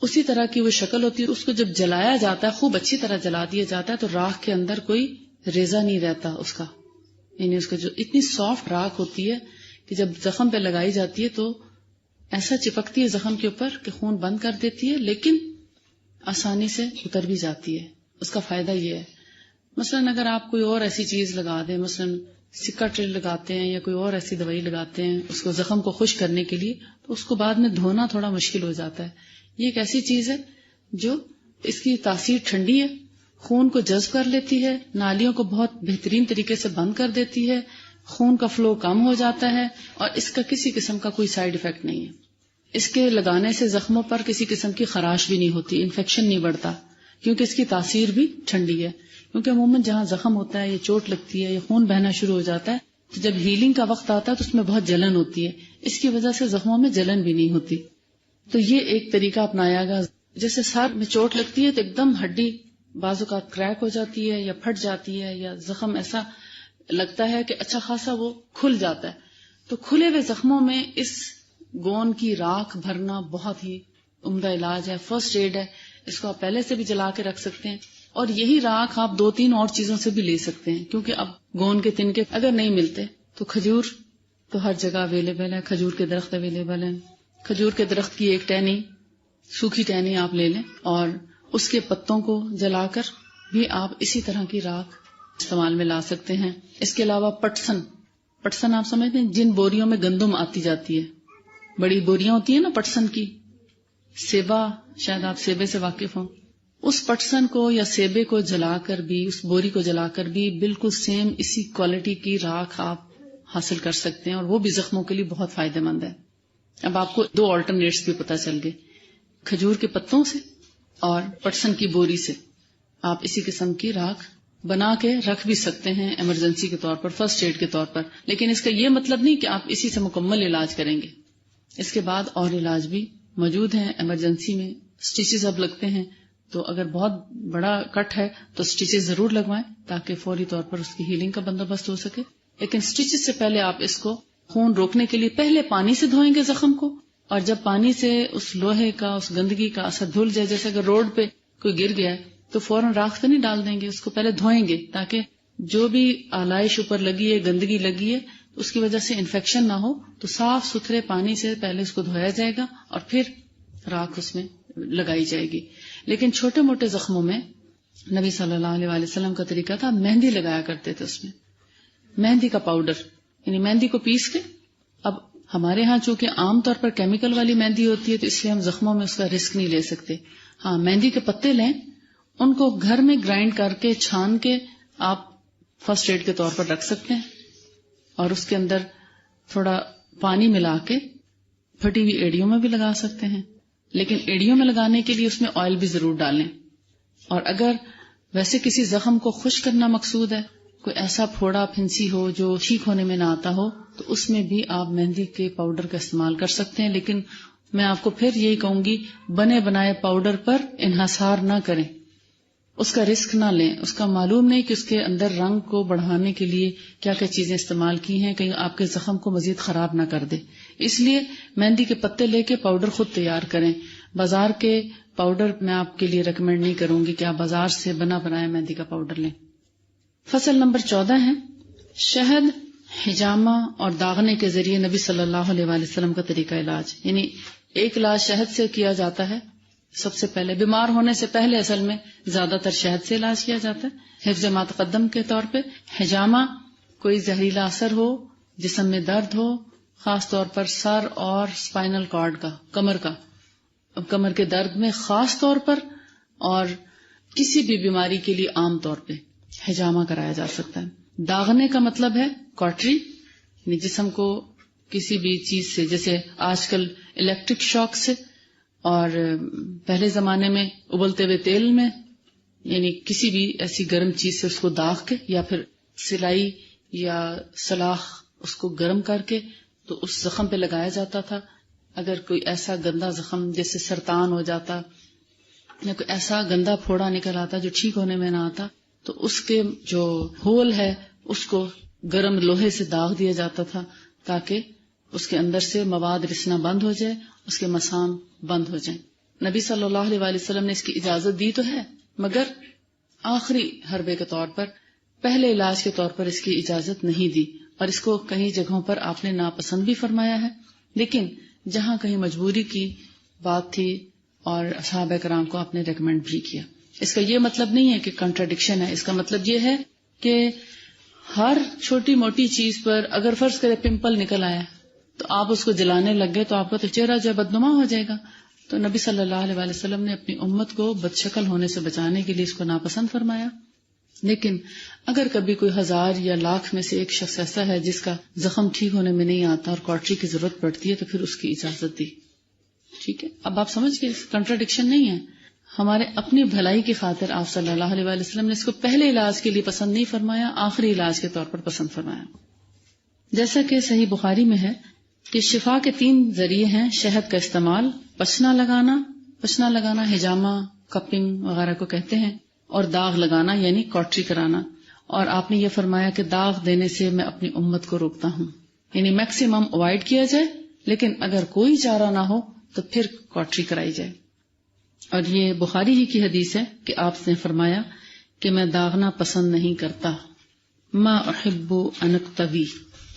اسی طرح کی وہ شکل ہوتی ہے. اس کو جب جلایا جاتا ہے، خوب اچھی طرح جلا دیا جاتا ہے، تو راکھ کے اندر کوئی ریزہ نہیں رہتا اس کا. یعنی اس کا جو اتنی سافٹ راکھ ہوتی ہے کہ جب زخم پہ لگائی جاتی ہے تو ایسا چپکتی ہے زخم کے اوپر کہ خون بند کر دیتی ہے، لیکن آسانی سے اتر بھی جاتی ہے. اس کا فائدہ یہ ہے، مثلا اگر آپ کوئی اور ایسی چیز لگا دیں، مثلا سکا ٹریل لگاتے ہیں یا کوئی اور ایسی دوائی لگاتے ہیں اس کو زخم کو خشک کرنے کے لیے، تو اس کو بعد میں دھونا تھوڑا مشکل ہو جاتا ہے. یہ ایک ایسی چیز ہے جو اس کی تاثیر ٹھنڈی ہے، خون کو جذب کر لیتی ہے، نالیوں کو بہت بہترین طریقے سے بند کر دیتی ہے، خون کا فلو کم ہو جاتا ہے، اور اس کا کسی قسم کا کوئی سائیڈ ایفیکٹ نہیں ہے. اس کے لگانے سے زخموں پر کسی قسم کی خراش بھی نہیں ہوتی، انفیکشن نہیں بڑھتا، کیونکہ اس کی تاثیر بھی ٹھنڈی ہے. کیونکہ عموماً جہاں زخم ہوتا ہے یا چوٹ لگتی ہے یا خون بہنا شروع ہو جاتا ہے تو جب ہیلنگ کا وقت آتا ہے تو اس میں بہت جلن ہوتی ہے، اس کی وجہ سے زخموں میں جلن بھی نہیں ہوتی. تو یہ ایک طریقہ اپنایا گا. جیسے سر میں چوٹ لگتی ہے تو ایک دم ہڈی بعض اوقات کریک ہو جاتی ہے یا پھٹ جاتی ہے یا زخم ایسا لگتا ہے کہ اچھا خاصا وہ کھل جاتا ہے. تو کھلے ہوئے زخموں میں اس گون کی راکھ بھرنا بہت ہی عمدہ علاج ہے، فرسٹ ایڈ ہے. اس کو آپ پہلے سے بھی جلا کے رکھ سکتے ہیں، اور یہی راکھ آپ 2-3 اور چیزوں سے بھی لے سکتے ہیں. کیونکہ اب گون کے تنکے اگر نہیں ملتے تو کھجور تو ہر جگہ اویلیبل ہے، کھجور کے درخت اویلیبل ہیں. کھجور کے درخت کی ایک ٹہنی، سوکھی ٹہنی آپ لے لیں اور اس کے پتوں کو جلا کر بھی آپ اسی طرح کی راکھ استعمال میں لا سکتے ہیں. اس کے علاوہ پٹسن آپ سمجھتے ہیں جن بوریوں میں گندم آتی جاتی ہے، بڑی بوریاں ہوتی ہیں نا پٹسن کی، سیبا، شاید آپ سیبے سے واقف ہوں. اس پٹسن کو یا سیبے کو جلا کر بھی، اس بوری کو جلا کر بھی بالکل سیم اسی کوالٹی کی راکھ آپ حاصل کر سکتے ہیں، اور وہ بھی زخموں کے لیے بہت فائدہ مند ہے. اب آپ کو 2 آلٹرنیٹس بھی پتہ چل گئے، کھجور کے پتوں سے اور پٹسن کی بوری سے آپ اسی قسم کی راکھ بنا کے رکھ بھی سکتے ہیں ایمرجنسی کے طور پر، فرسٹ ایڈ کے طور پر. لیکن اس کا یہ مطلب نہیں کہ آپ اسی سے مکمل علاج کریں گے. اس کے بعد اور علاج بھی موجود ہیں. ایمرجنسی میں سٹیچز اب لگتے ہیں، تو اگر بہت بڑا کٹ ہے تو سٹیچز ضرور لگوائیں تاکہ فوری طور پر اس کی ہیلنگ کا بندوبست ہو سکے. لیکن سٹیچز سے پہلے آپ اس کو خون روکنے کے لیے پہلے پانی سے دھوئیں گے زخم کو، اور جب پانی سے اس لوہے کا، اس گندگی کا اثر دھل جائے، جیسے اگر روڈ پہ کوئی گر گیا ہے تو فوراً راکھ تو نہیں ڈال دیں گے، اس کو پہلے دھوئیں گے تاکہ جو بھی آلائش اوپر لگی ہے، گندگی لگی ہے، اس کی وجہ سے انفیکشن نہ ہو. تو صاف ستھرے پانی سے پہلے اس کو دھویا جائے گا اور پھر راکھ اس میں لگائی جائے گی. لیکن چھوٹے موٹے زخموں میں نبی صلی اللہ علیہ وآلہ وسلم کا طریقہ تھا، مہندی لگایا کرتے تھے. اس میں مہندی کا پاؤڈر، یعنی مہندی کو پیس کے. اب ہمارے ہاں چونکہ عام طور پر کیمیکل والی مہندی ہوتی ہے تو اس لیے ہم زخموں میں اس کا رسک نہیں لے سکتے. ہاں، مہندی کے پتے لیں، ان کو گھر میں گرائنڈ کر کے چھان کے آپ فرسٹ ایڈ کے طور پر رکھ سکتے ہیں، اور اس کے اندر تھوڑا پانی ملا کے پھٹی ہوئی ایڑیوں میں بھی لگا سکتے ہیں. لیکن ایڑیوں میں لگانے کے لیے اس میں آئل بھی ضرور ڈالیں. اور اگر ویسے کسی زخم کو خشک کرنا مقصود ہے، کوئی ایسا پھوڑا پھنسی ہو جو ٹھیک ہونے میں نہ آتا ہو، تو اس میں بھی آپ مہندی کے پاؤڈر کا استعمال کر سکتے ہیں. لیکن میں آپ کو پھر یہی کہوں گی، بنے بنائے پاؤڈر پر انحصار نہ کریں، اس کا رسک نہ لیں. اس کا معلوم نہیں کہ اس کے اندر رنگ کو بڑھانے کے لیے کیا کیا چیزیں استعمال کی ہیں، کہیں آپ کے زخم کو مزید خراب نہ کر دے. اس لیے مہندی کے پتے لے کے پاؤڈر خود تیار کریں. بازار کے پاؤڈر میں آپ کے لیے ریکمینڈ نہیں کروں گی کہ آپ بازار سے بنا بنایا مہندی کا پاؤڈر لیں. فصل نمبر 14 ہے شہد، حجامہ اور داغنے کے ذریعے نبی صلی اللہ علیہ وآلہ وسلم کا طریقہ علاج. یعنی ایک علاج شہد سے کیا جاتا ہے، سب سے پہلے بیمار ہونے سے پہلے اصل میں زیادہ تر شہد سے علاج کیا جاتا ہے حفظ ما تقدم کے طور پہ. حجامہ، کوئی زہریلا اثر ہو، جسم میں درد ہو، خاص طور پر سر اور اسپائنل کارڈ کا، کمر کا، کمر کے درد میں خاص طور پر، اور کسی بھی بیماری کے لیے عام طور پہ حجامہ کرایا جا سکتا ہے. داغنے کا مطلب ہے کاٹری، یعنی جسم کو کسی بھی چیز سے، جیسے آج کل الیکٹرک شاک سے، اور پہلے زمانے میں ابلتے ہوئے تیل میں، یعنی کسی بھی ایسی گرم چیز سے اس کو داغ کے، یا پھر سلائی یا سلاخ اس کو گرم کر کے تو اس زخم پہ لگایا جاتا تھا. اگر کوئی ایسا گندا زخم جیسے سرطان ہو جاتا یا کوئی ایسا گندا پھوڑا نکل آتا جو ٹھیک ہونے میں نہ آتا، تو اس کے جو ہول ہے اس کو گرم لوہے سے داغ دیا جاتا تھا تاکہ اس کے اندر سے مواد رسنا بند ہو جائے، اس کے مسام بند ہو جائیں. نبی صلی اللہ علیہ وآلہ وسلم نے اس کی اجازت دی تو ہے، مگر آخری حربے کے طور پر، پہلے علاج کے طور پر اس کی اجازت نہیں دی، اور اس کو کئی جگہوں پر آپ نے ناپسند بھی فرمایا ہے. لیکن جہاں کہیں مجبوری کی بات تھی اور صحابہ کرام کو آپ نے ریکمینڈ بھی کیا. اس کا یہ مطلب نہیں ہے کہ کنٹراڈکشن ہے، اس کا مطلب یہ ہے کہ ہر چھوٹی موٹی چیز پر اگر فرض کرے پمپل نکل آیا تو آپ اس کو جلانے لگ گئے تو آپ کا تو چہرہ جو ہے بدنما ہو جائے گا. تو نبی صلی اللہ علیہ وسلم نے اپنی امت کو بدشکل ہونے سے بچانے کے لیے اس کو ناپسند فرمایا. لیکن اگر کبھی کوئی 1000 یا لاکھ میں سے ایک شخص ایسا ہے جس کا زخم ٹھیک ہونے میں نہیں آتا اور کاٹری کی ضرورت پڑتی ہے تو پھر اس کی اجازت دی. ٹھیک ہے, اب آپ سمجھ گئے, کنٹراڈکشن نہیں ہے. ہمارے اپنی بھلائی کی خاطر آپ صلی اللہ علیہ وسلم نے اس کو پہلے علاج کے لیے پسند نہیں فرمایا, آخری علاج کے طور پر پسند فرمایا. جیسا کہ صحیح بخاری میں ہے کہ شفا کے 3 ذریعے ہیں: شہد کا استعمال, پچنا لگانا حجامہ کپنگ وغیرہ کو کہتے ہیں, اور داغ لگانا یعنی کاٹری کرانا. اور آپ نے یہ فرمایا کہ داغ دینے سے میں اپنی امت کو روکتا ہوں, یعنی میکسیمم اوائڈ کیا جائے, لیکن اگر کوئی چارہ نہ ہو تو پھر کاٹری کرائی جائے. اور یہ بخاری ہی کی حدیث ہے کہ آپ نے فرمایا کہ میں داغنا پسند نہیں کرتا, ما احب ان اکتوی,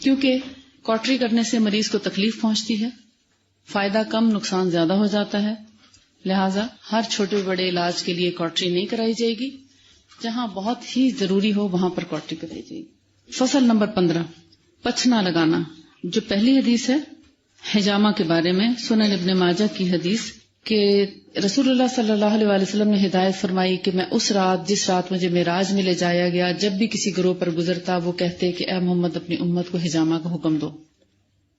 کیونکہ کاٹری کرنے سے مریض کو تکلیف پہنچتی ہے, فائدہ کم نقصان زیادہ ہو جاتا ہے. لہذا ہر چھوٹے بڑے علاج کے لیے کاٹری نہیں کرائی جائے گی, جہاں بہت ہی ضروری ہو وہاں پر کاٹری کرائی جائے گی. فصل نمبر 15, پچھنا لگانا. جو پہلی حدیث ہے حجامہ کے بارے میں, سنن ابن ماجہ کی حدیث کہ رسول اللہ صلی اللہ علیہ وسلم نے ہدایت فرمائی کہ میں اس رات جس رات مجھے معراج میں لے جایا گیا, جب بھی کسی گروہ پر گزرتا وہ کہتے کہ اے محمد اپنی امت کو حجامہ کا حکم دو.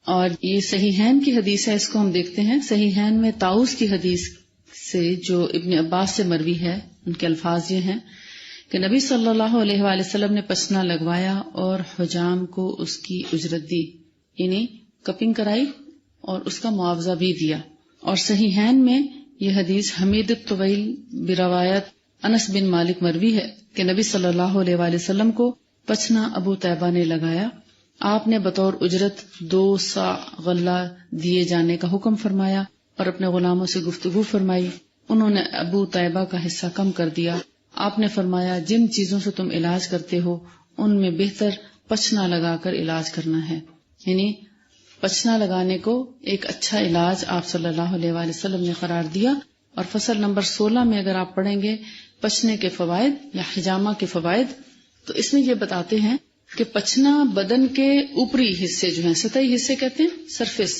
اور یہ صحیحین کی حدیث ہے, اس کو ہم دیکھتے ہیں. صحیحین میں طاؤس کی حدیث سے جو ابن عباس سے مروی ہے, ان کے الفاظ یہ ہیں کہ نبی صلی اللہ علیہ وآلہ وسلم نے پچنا لگوایا اور حجام کو اس کی اجرت دی, یعنی کپنگ کرائی اور اس کا معاوضہ بھی دیا. اور صحیحین میں یہ حدیث حمید الطویل بروایت انس بن مالک مروی ہے کہ نبی صلی اللہ علیہ وآلہ وسلم کو پچنا ابو طیبہ نے لگایا. آپ نے بطور اجرت 2 صاع غلہ دیے جانے کا حکم فرمایا اور اپنے غلاموں سے گفتگو فرمائی. انہوں نے ابو طیبہ کا حصہ کم کر دیا. آپ نے فرمایا جن چیزوں سے تم علاج کرتے ہو ان میں بہتر پچنا لگا کر علاج کرنا ہے, یعنی پچنا لگانے کو ایک اچھا علاج آپ صلی اللہ علیہ وآلہ وسلم نے قرار دیا. اور فصل نمبر 16 میں اگر آپ پڑھیں گے پچنے کے فوائد یا حجامہ کے فوائد, تو اس میں یہ بتاتے ہیں کہ پچنا بدن کے اوپری حصے جو ہیں, سطحی حصے کہتے ہیں, سرفیس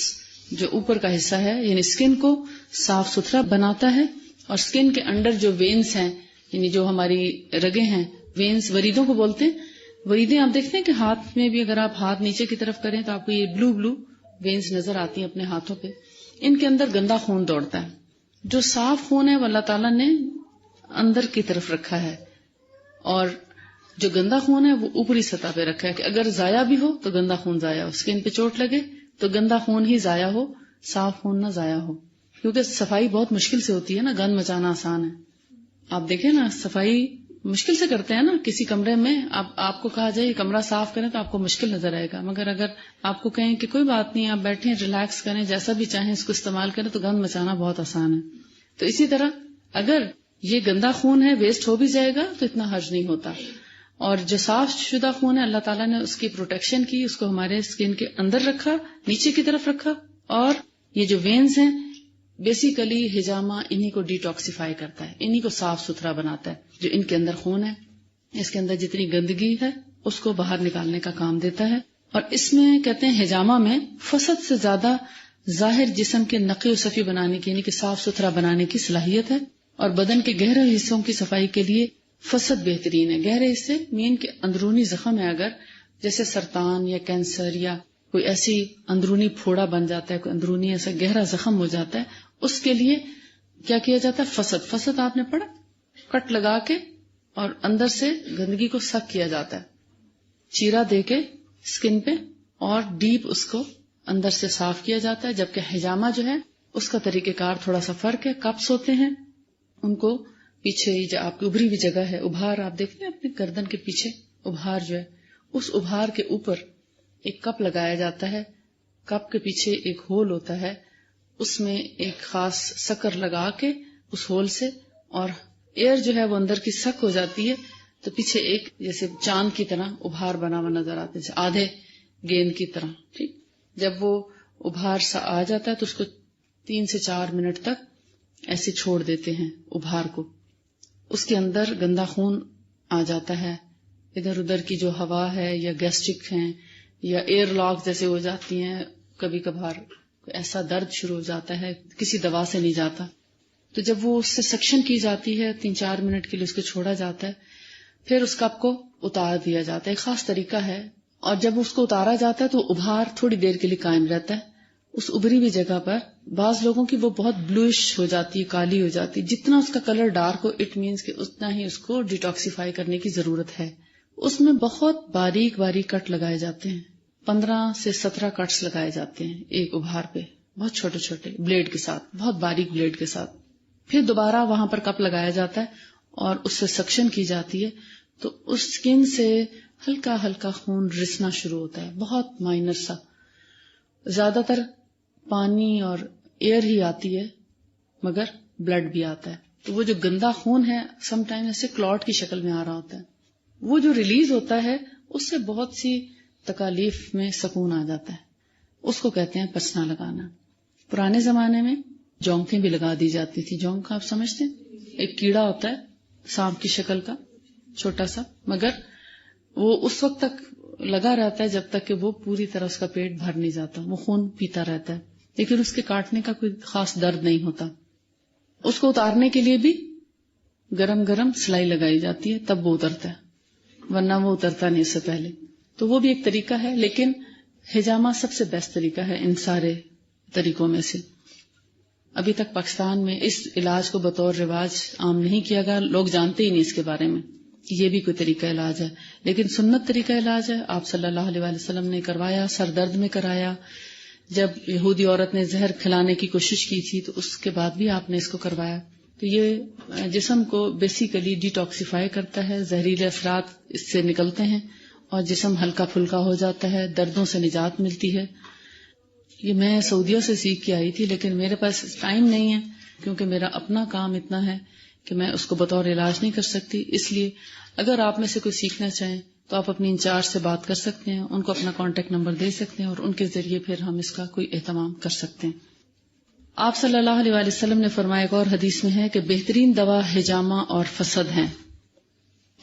جو اوپر کا حصہ ہے, یعنی اسکن کو صاف ستھرا بناتا ہے. اور اسکن کے اندر جو وینز ہیں, یعنی جو ہماری رگیں ہیں, وینز وریدوں کو بولتے ہیں. وریدیں آپ دیکھتے ہیں کہ ہاتھ میں بھی اگر آپ ہاتھ نیچے کی طرف کریں تو آپ کو یہ بلو وینز نظر آتی ہیں اپنے ہاتھوں پہ. ان کے اندر گندا خون دوڑتا ہے. جو صاف خون ہے وہ اللہ تعالیٰ نے اندر کی طرف رکھا ہے, اور جو گندا خون ہے وہ اوپری سطح پہ رکھا ہے کہ اگر ضائع بھی ہو تو گندا خون ضائع ہو, اسکن پہ چوٹ لگے تو گندا خون ہی ضائع ہو, صاف خون نہ ضائع ہو. کیونکہ صفائی بہت مشکل سے ہوتی ہے نا, گند مچانا آسان ہے. آپ دیکھیں نا صفائی مشکل سے کرتے ہیں نا, کسی کمرے میں آپ کو کہا جائے یہ کمرہ صاف کریں تو آپ کو مشکل نظر آئے گا, مگر اگر آپ کو کہیں کہ کوئی بات نہیں آپ بیٹھیں ریلیکس کریں جیسا بھی چاہیں اس کو استعمال کریں تو گند مچانا بہت آسان ہے. تو اسی طرح اگر یہ گندا خون ہے ویسٹ ہو بھی جائے گا تو اتنا حرج نہیں ہوتا. اور جو صاف شدہ خون ہے اللہ تعالیٰ نے اس کی پروٹیکشن کی, اس کو ہمارے اسکن کے اندر رکھا, نیچے کی طرف رکھا. اور یہ جو وینز ہیں بیسیکلی حجامہ انہی کو ڈیٹاکسیفائی کرتا ہے, انہی کو صاف ستھرا بناتا ہے. جو ان کے اندر خون ہے اس کے اندر جتنی گندگی ہے اس کو باہر نکالنے کا کام دیتا ہے. اور اس میں کہتے ہیں حجامہ میں فسد سے زیادہ ظاہر جسم کے نقی و صفی بنانے کی, یعنی کہ صاف ستھرا بنانے کی صلاحیت ہے. اور بدن کے گہرے حصوں کی صفائی کے لیے فسد بہترین ہے. گہرے حصے مین کے اندرونی زخم ہے, اگر جیسے سرطان یا کینسر یا کوئی ایسی اندرونی پھوڑا بن جاتا ہے, کوئی اندرونی ایسا گہرا زخم ہو جاتا ہے, اس کے لیے کیا کیا جاتا ہے, فسد آپ نے پڑھا, کٹ لگا کے اور اندر سے گندگی کو سک کیا جاتا ہے, چیرا دے کے اسکن پہ اور ڈیپ اس کو اندر سے صاف کیا جاتا ہے. جبکہ حجامہ جو ہے اس کا طریقہ کار تھوڑا سا فرق ہے. کپس ہوتے ہیں, ان کو پیچھے جو آپ کی ابھری ہوئی جگہ ہے, ابھار آپ دیکھتے ہیں اپنے گردن کے پیچھے ابھار جو ہے, اس ابھار کے اوپر ایک کپ لگایا جاتا ہے. کپ کے پیچھے ایک ہول ہوتا ہے, اس میں ایک خاص سکر لگا کے اس ہول سے, اور ایئر جو ہے وہ اندر کی سک ہو جاتی ہے, تو پیچھے ایک جیسے چاند کی طرح ابھار بنا ہوا نظر آتا ہے, جیسے آدھے گیند کی طرح. ٹھیک, جب وہ ابھار سا آ جاتا ہے تو اس کو 3 سے 4 منٹ تک ایسے چھوڑ دیتے ہیں ابھار کو. اس کے اندر گندا خون آ جاتا ہے, ادھر ادھر کی جو ہوا ہے یا گیسٹرک ہیں یا ایئر لاک جیسے ہو جاتی ہیں، کبھی کبھار ایسا درد شروع ہو جاتا ہے کسی دوا سے نہیں جاتا، تو جب وہ اس سے سکشن کی جاتی ہے 3-4 منٹ کے لیے اس کو چھوڑا جاتا ہے، پھر اس کپ کو اتار دیا جاتا ہے. ایک خاص طریقہ ہے، اور جب اس کو اتارا جاتا ہے تو ابھار تھوڑی دیر کے لیے قائم رہتا ہے. اس ابری ہوئی جگہ پر بعض لوگوں کی وہ بہت بلوئش ہو جاتی ہے، کالی ہو جاتی ہے. جتنا اس کا کلر ڈارک ہو اٹ مینز کہ اتنا ہی اس کو ڈیٹاکسیفائی کرنے کی ضرورت ہے. اس میں بہت باریک باریک کٹ لگائے جاتے ہیں، 15 سے 17 کٹس لگائے جاتے ہیں ایک ابھار پہ، بہت چھوٹے چھوٹے بلیڈ کے ساتھ، بہت باریک بلیڈ کے ساتھ. پھر دوبارہ وہاں پر کپ لگایا جاتا ہے اور اس سے سکشن کی جاتی ہے، تو اس سکن سے ہلکا ہلکا خون رسنا شروع ہوتا ہے، بہت مائنر سا. زیادہ تر پانی اور ایئر ہی آتی ہے مگر بلڈ بھی آتا ہے. تو وہ جو گندا خون ہے سم ٹائم ایسے کلاٹ کی شکل میں آ رہا ہوتا ہے، وہ جو ریلیز ہوتا ہے اس سے بہت سی تکالیف میں سکون آ جاتا ہے. اس کو کہتے ہیں پسنا لگانا. پرانے زمانے میں جونکیں بھی لگا دی جاتی تھی. جونک آپ سمجھتے ہیں؟ ایک کیڑا ہوتا ہے سانپ کی شکل کا چھوٹا سا، مگر وہ اس وقت تک لگا رہتا ہے جب تک کہ وہ پوری طرح اس کا پیٹ بھر نہیں جاتا، وہ خون پیتا رہتا ہے، لیکن اس کے کاٹنے کا کوئی خاص درد نہیں ہوتا. اس کو اتارنے کے لیے بھی گرم گرم سلائی لگائی جاتی ہے، تب وہ اترتا ہے، ورنہ وہ اترتا نہیں اس سے پہلے. تو وہ بھی ایک طریقہ ہے، لیکن حجامہ سب سے بیسٹ طریقہ ہے ان سارے طریقوں میں سے. ابھی تک پاکستان میں اس علاج کو بطور رواج عام نہیں کیا گیا، لوگ جانتے ہی نہیں اس کے بارے میں کہ یہ بھی کوئی طریقہ علاج ہے، لیکن سنت طریقہ علاج ہے. آپ صلی اللہ علیہ وسلم نے کروایا، سر درد میں کرایا. جب یہودی عورت نے زہر کھلانے کی کوشش کی تھی تو اس کے بعد بھی آپ نے اس کو کروایا. تو یہ جسم کو بیسیکلی ڈیٹاکسیفائی کرتا ہے، زہریلے اثرات اس سے نکلتے ہیں اور جسم ہلکا پھلکا ہو جاتا ہے، دردوں سے نجات ملتی ہے. یہ میں سعودیہ سے سیکھ کے آئی تھی، لیکن میرے پاس ٹائم نہیں ہے کیونکہ میرا اپنا کام اتنا ہے کہ میں اس کو بطور علاج نہیں کر سکتی. اس لیے اگر آپ میں سے کوئی سیکھنا چاہیں تو آپ اپنی انچارج سے بات کر سکتے ہیں، ان کو اپنا کانٹیکٹ نمبر دے سکتے ہیں اور ان کے ذریعے پھر ہم اس کا کوئی اہتمام کر سکتے ہیں. آپ صلی اللہ علیہ وسلم نے فرمایا، ایک اور حدیث میں ہے کہ بہترین دوا حجامہ اور فسد ہیں.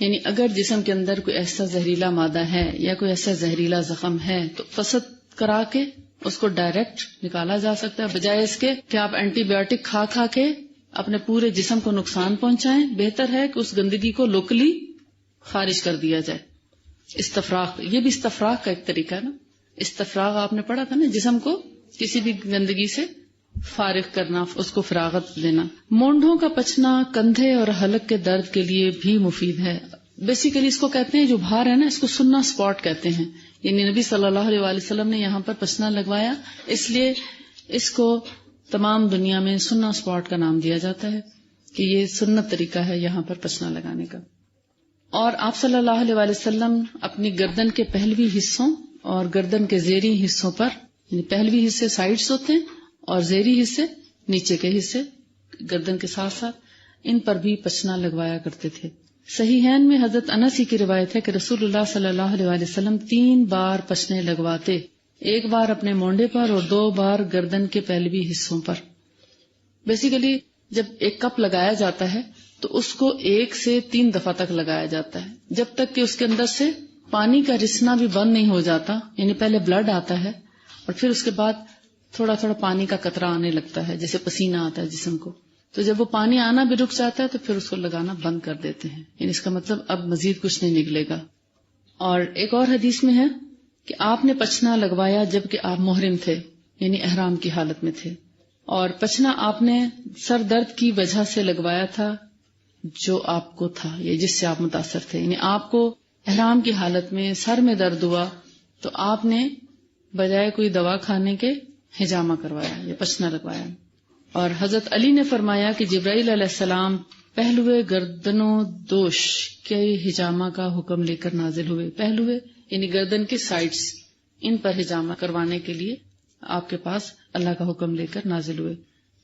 یعنی اگر جسم کے اندر کوئی ایسا زہریلا مادہ ہے یا کوئی ایسا زہریلا زخم ہے تو فسد کرا کے اس کو ڈائریکٹ نکالا جا سکتا ہے، بجائے اس کے کہ آپ اینٹی بایوٹک کھا کھا کے اپنے پورے جسم کو نقصان پہنچائیں. بہتر ہے کہ اس گندگی کو لوکلی خارج کر دیا جائے. استفراغ، یہ بھی استفراغ کا ایک طریقہ ہے نا. استفراغ آپ نے پڑھا تھا نا، جسم کو کسی بھی گندگی سے فارغ کرنا، اس کو فراغت دینا. مونڈھوں کا پچنا کندھے اور حلق کے درد کے لیے بھی مفید ہے. بیسیکلی اس کو کہتے ہیں، جو بھار ہے نا اس کو سننا سپاٹ کہتے ہیں. یعنی نبی صلی اللہ علیہ وسلم نے یہاں پر پچنا لگوایا، اس لیے اس کو تمام دنیا میں سننا سپاٹ کا نام دیا جاتا ہے کہ یہ سنت طریقہ ہے یہاں پر پچنا لگانے کا. اور آپ صلی اللہ علیہ وسلم اپنی گردن کے پہلوی حصوں اور گردن کے زیری حصوں پر، یعنی پہلوی حصے سائڈز ہوتے ہیں اور زیری حصے نیچے کے حصے گردن کے ساتھ ساتھ، ان پر بھی پچنا لگوایا کرتے تھے. صحیحین میں حضرت انس ہی کی روایت ہے کہ رسول اللہ صلی اللہ علیہ وسلم 3 بار پچنے لگواتے، 1 بار اپنے مونڈے پر اور 2 بار گردن کے پہلوی حصوں پر. بیسیکلی جب ایک کپ لگایا جاتا ہے تو اس کو 1 سے 3 دفعہ تک لگایا جاتا ہے، جب تک کہ اس کے اندر سے پانی کا رسنا بھی بند نہیں ہو جاتا. یعنی پہلے بلڈ آتا ہے اور پھر اس کے بعد تھوڑا تھوڑا پانی کا قطرہ آنے لگتا ہے، جیسے پسینہ آتا ہے جسم کو. تو جب وہ پانی آنا بھی رک جاتا ہے تو پھر اس کو لگانا بند کر دیتے ہیں، یعنی اس کا مطلب اب مزید کچھ نہیں نکلے گا. اور ایک اور حدیث میں ہے کہ آپ نے پچنا لگوایا جبکہ آپ محرم تھے، یعنی احرام کی حالت میں تھے. اور پچنا آپ نے سر درد کی وجہ سے لگوایا تھا جو آپ کو تھا یا جس سے آپ متاثر تھے. یعنی آپ کو احرام کی حالت میں سر میں درد ہوا تو آپ نے بجائے کوئی دوا کھانے کے حجامہ کروایا یا پچنا لگوایا. اور حضرت علی نے فرمایا کہ جبرائیل علیہ السلام پہلوے گردنوں دوش کے حجامہ کا حکم لے کر نازل ہوئے. پہلوے یعنی گردن کے سائڈز، ان پر حجامہ کروانے کے لیے آپ کے پاس اللہ کا حکم لے کر نازل ہوئے.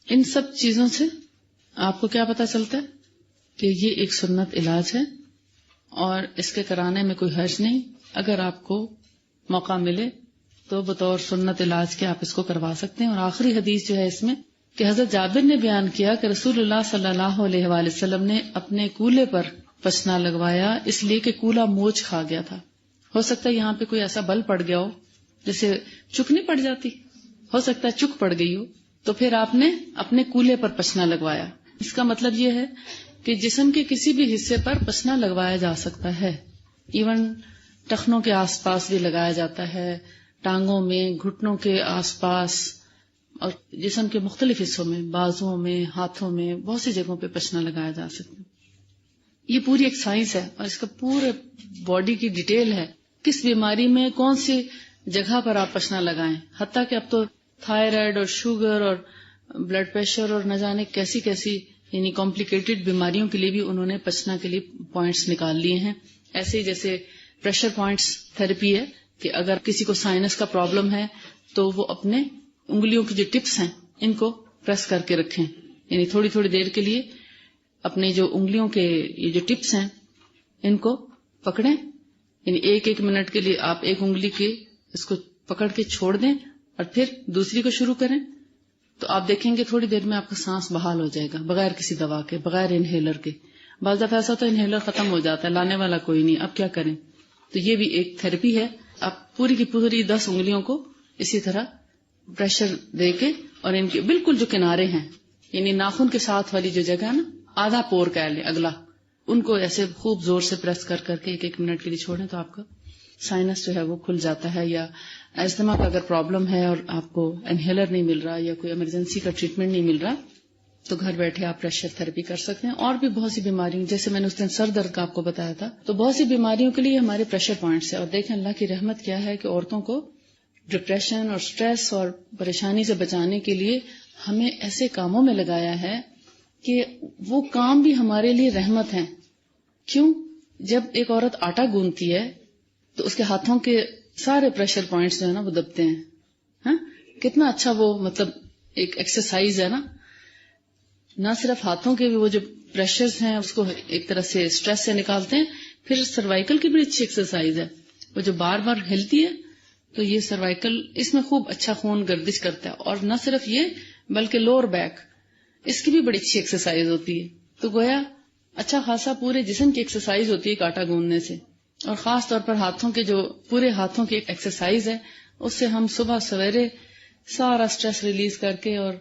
ان سب چیزوں سے آپ کو کیا پتا چلتا ہے کہ یہ ایک سنت علاج ہے اور اس کے کرانے میں کوئی حرج نہیں. اگر آپ کو موقع ملے تو بطور سنت علاج کے آپ اس کو کروا سکتے ہیں. اور آخری حدیث جو ہے اس میں کہ حضرت جابر نے بیان کیا کہ رسول اللہ صلی اللہ علیہ وآلہ وسلم نے اپنے کولے پر پسنا لگوایا اس لیے کہ کولا موچ کھا گیا تھا. ہو سکتا ہے یہاں پہ کوئی ایسا بل پڑ گیا ہو جیسے چک نہیں پڑ جاتی, ہو سکتا ہے چک پڑ گئی ہو, تو پھر آپ نے اپنے کولے پر پسنا لگوایا. اس کا مطلب یہ ہے کہ جسم کے کسی بھی حصے پر پسنا لگوایا جا سکتا ہے. ایون ٹخنوں کے آس پاس بھی لگایا جاتا ہے, ٹانگوں میں, گھٹنوں کے آس پاس, اور جسم کے مختلف حصوں میں, بازوؤں میں, ہاتھوں میں, بہت سی جگہوں پہ پسنا لگایا جا سکتا ہے. یہ پوری ایک سائنس ہے اور اس کا پورے باڈی کی ڈیٹیل ہے, کس بیماری میں کون سی جگہ پر آپ پسنا لگائیں. حتیٰ کہ اب تو تھائرائڈ اور شوگر اور بلڈ پریشر اور نہ جانے کیسی کیسی یعنی کمپلیکیٹڈ بیماریوں کے لیے بھی انہوں نے پسنا کے لیے پوائنٹس نکال لیے ہیں. ایسے جیسے پریشر پوائنٹس تھراپی ہے کہ اگر کسی کو سائنس کا پرابلم ہے تو وہ اپنے انگلیوں کی جو ٹپس ہیں ان کو پریس کر کے رکھیں, یعنی تھوڑی تھوڑی دیر کے لیے اپنے جو انگلیوں کے یہ جو ٹپس ہیں ان کو پکڑیں, یعنی ایک ایک منٹ کے لیے آپ ایک انگلی کے اس کو پکڑ کے چھوڑ دیں اور پھر دوسری کو شروع کریں, تو آپ دیکھیں گے تھوڑی دیر میں آپ کا سانس بحال ہو جائے گا بغیر کسی دوا کے, بغیر انہیلر کے. بعض دفعہ ایسا تو انہیلر ختم ہو جاتا ہے, لانے والا کوئی نہیں, اب کیا کریں. تو یہ بھی ایک تھراپی ہے. آپ پوری کی پوری 10 انگلیوں کو اسی طرح پریشر دے کے اور ان کے بالکل جو کنارے ہیں یعنی ناخن کے ساتھ والی جو جگہ ہے نا, آدھا پور کہہ لیں اگلا, ان کو ایسے خوب زور سے پریس کر کر کے ایک ایک منٹ کے لیے چھوڑیں تو آپ کا سائنس جو ہے وہ کھل جاتا ہے. یا ایستھما کا اگر پرابلم ہے اور آپ کو انہیلر نہیں مل رہا یا کوئی ایمرجنسی کا ٹریٹمنٹ نہیں مل رہا تو گھر بیٹھے آپ پریشر تھراپی کر سکتے ہیں. اور بھی بہت سی بیماریوں, جیسے میں نے اس دن سر درد کا آپ کو بتایا تھا, تو بہت سی بیماریوں کے لیے ہمارے پریشر پوائنٹس ہیں. اور دیکھیں اللہ کی رحمت کیا ہے کہ عورتوں کو ڈپریشن اور سٹریس اور پریشانی سے بچانے کے لیے ہمیں ایسے کاموں میں لگایا ہے کہ وہ کام بھی ہمارے لیے رحمت ہیں. کیوں؟ جب ایک عورت آٹا گوندتی ہے تو اس کے ہاتھوں کے سارے پریشر پوائنٹس جو ہے نا وہ دبتے ہیں. ہاں, کتنا اچھا وہ مطلب ایک ایکسرسائز ہے نا. نہ صرف ہاتھوں کے بھی وہ جو پریشرز ہیں اس کو ایک طرح سے سٹریس سے نکالتے ہیں, پھر سروائیکل کی بھی اچھی ایکسرسائز ہے. وہ جو بار بار ہلتی ہے تو یہ سروائیکل اس میں خوب اچھا خون گردش کرتا ہے. اور نہ صرف یہ بلکہ لوور بیک اس کی بھی بڑی اچھی ایکسرسائز ہوتی ہے. تو گویا اچھا خاصا پورے جسم کی ایکسرسائز ہوتی ہے آٹا گوندنے سے. اور خاص طور پر ہاتھوں کے جو پورے ہاتھوں کی ایک ایکسرسائز ہے اس سے ہم صبح سویرے سارا سٹریس ریلیز کر کے اور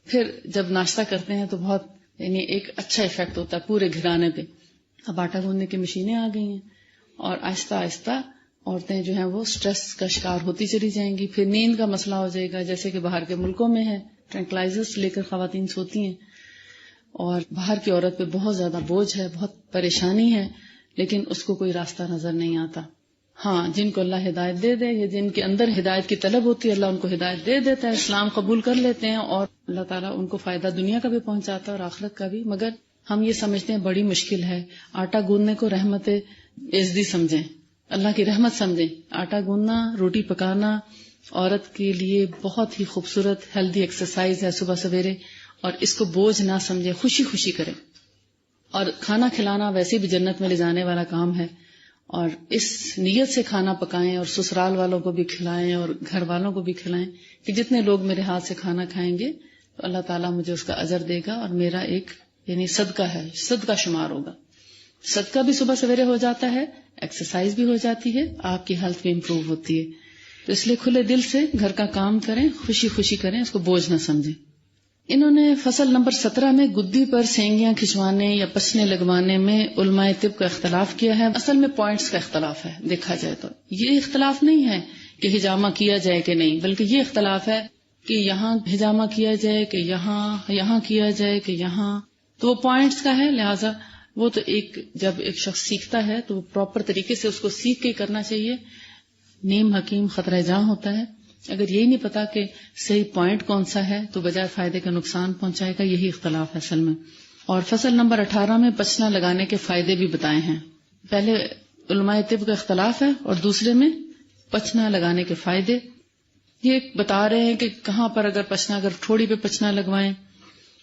پھر جب ناشتہ کرتے ہیں تو بہت یعنی ایک اچھا ایفیکٹ ہوتا ہے پورے گھرانے پہ. اب آٹا گوندنے کی مشینیں آ گئی ہیں اور آہستہ آہستہ عورتیں جو ہیں وہ سٹریس کا شکار ہوتی چلی جائیں گی. پھر نیند کا مسئلہ ہو جائے گا, جیسے کہ باہر کے ملکوں میں ہے ٹرینکلائزرز لے کر خواتین سوتی ہیں, اور باہر کی عورت پہ بہت زیادہ بوجھ ہے, بہت پریشانی ہے, لیکن اس کو کوئی راستہ نظر نہیں آتا. ہاں, جن کو اللہ ہدایت دے دے یا جن کے اندر ہدایت کی طلب ہوتی ہے اللہ ان کو ہدایت دے دیتا ہے, اسلام قبول کر لیتے ہیں اور اللہ تعالیٰ ان کو فائدہ دنیا کا بھی پہنچاتا ہے اور آخرت کا بھی. مگر ہم یہ سمجھتے ہیں بڑی مشکل ہے. آٹا گوندنے کو رحمت عزدی سمجھیں, اللہ کی رحمت سمجھیں. آٹا گوندنا, روٹی پکانا عورت کے لیے بہت ہی خوبصورت ہیلدی ایکسرسائز ہے صبح سویرے, اور اس کو بوجھ نہ سمجھیں, خوشی خوشی کریں. اور کھانا کھلانا ویسے بھی جنت میں لے جانے والا کام ہے, اور اس نیت سے کھانا پکائیں اور سسرال والوں کو بھی کھلائیں اور گھر والوں کو بھی کھلائیں کہ جتنے لوگ میرے ہاتھ سے کھانا کھائیں گے تو اللہ تعالیٰ مجھے اس کا اجر دے گا اور میرا ایک یعنی صدقہ ہے, صدقہ شمار ہوگا. صدقہ بھی صبح سویرے ہو جاتا ہے, ایکسرسائز بھی ہو جاتی ہے, آپ کی ہیلتھ بھی امپروو ہوتی ہے. تو اس لیے کھلے دل سے گھر کا کام کریں, خوشی خوشی کریں, اس کو بوجھ نہ سمجھیں. انہوں نے فصل نمبر 17 میں گدی پر سینگیاں کھچوانے یا پسنے لگوانے میں علماء طب کا اختلاف کیا ہے. اصل میں پوائنٹس کا اختلاف ہے. دیکھا جائے تو یہ اختلاف نہیں ہے کہ حجامہ کیا جائے کہ نہیں, بلکہ یہ اختلاف ہے کہ یہاں حجامہ کیا جائے کہ یہاں کیا جائے کہ یہاں. تو وہ پوائنٹس کا ہے, لہٰذا وہ تو ایک جب ایک شخص سیکھتا ہے تو وہ پراپر طریقے سے اس کو سیکھ کے کرنا چاہیے. نیم حکیم خطرہ جاں ہوتا ہے. اگر یہی نہیں پتا کہ صحیح پوائنٹ کون سا ہے تو بجائے فائدے کا نقصان پہنچائے گا. یہی اختلاف ہے اصل میں. اور فصل نمبر 18 میں پچنا لگانے کے فائدے بھی بتائے ہیں. پہلے علماء طب کا اختلاف ہے اور دوسرے میں پچنا لگانے کے فائدے. یہ بتا رہے ہیں کہ کہاں پر اگر ٹھوڑی پہ پچنا لگوائیں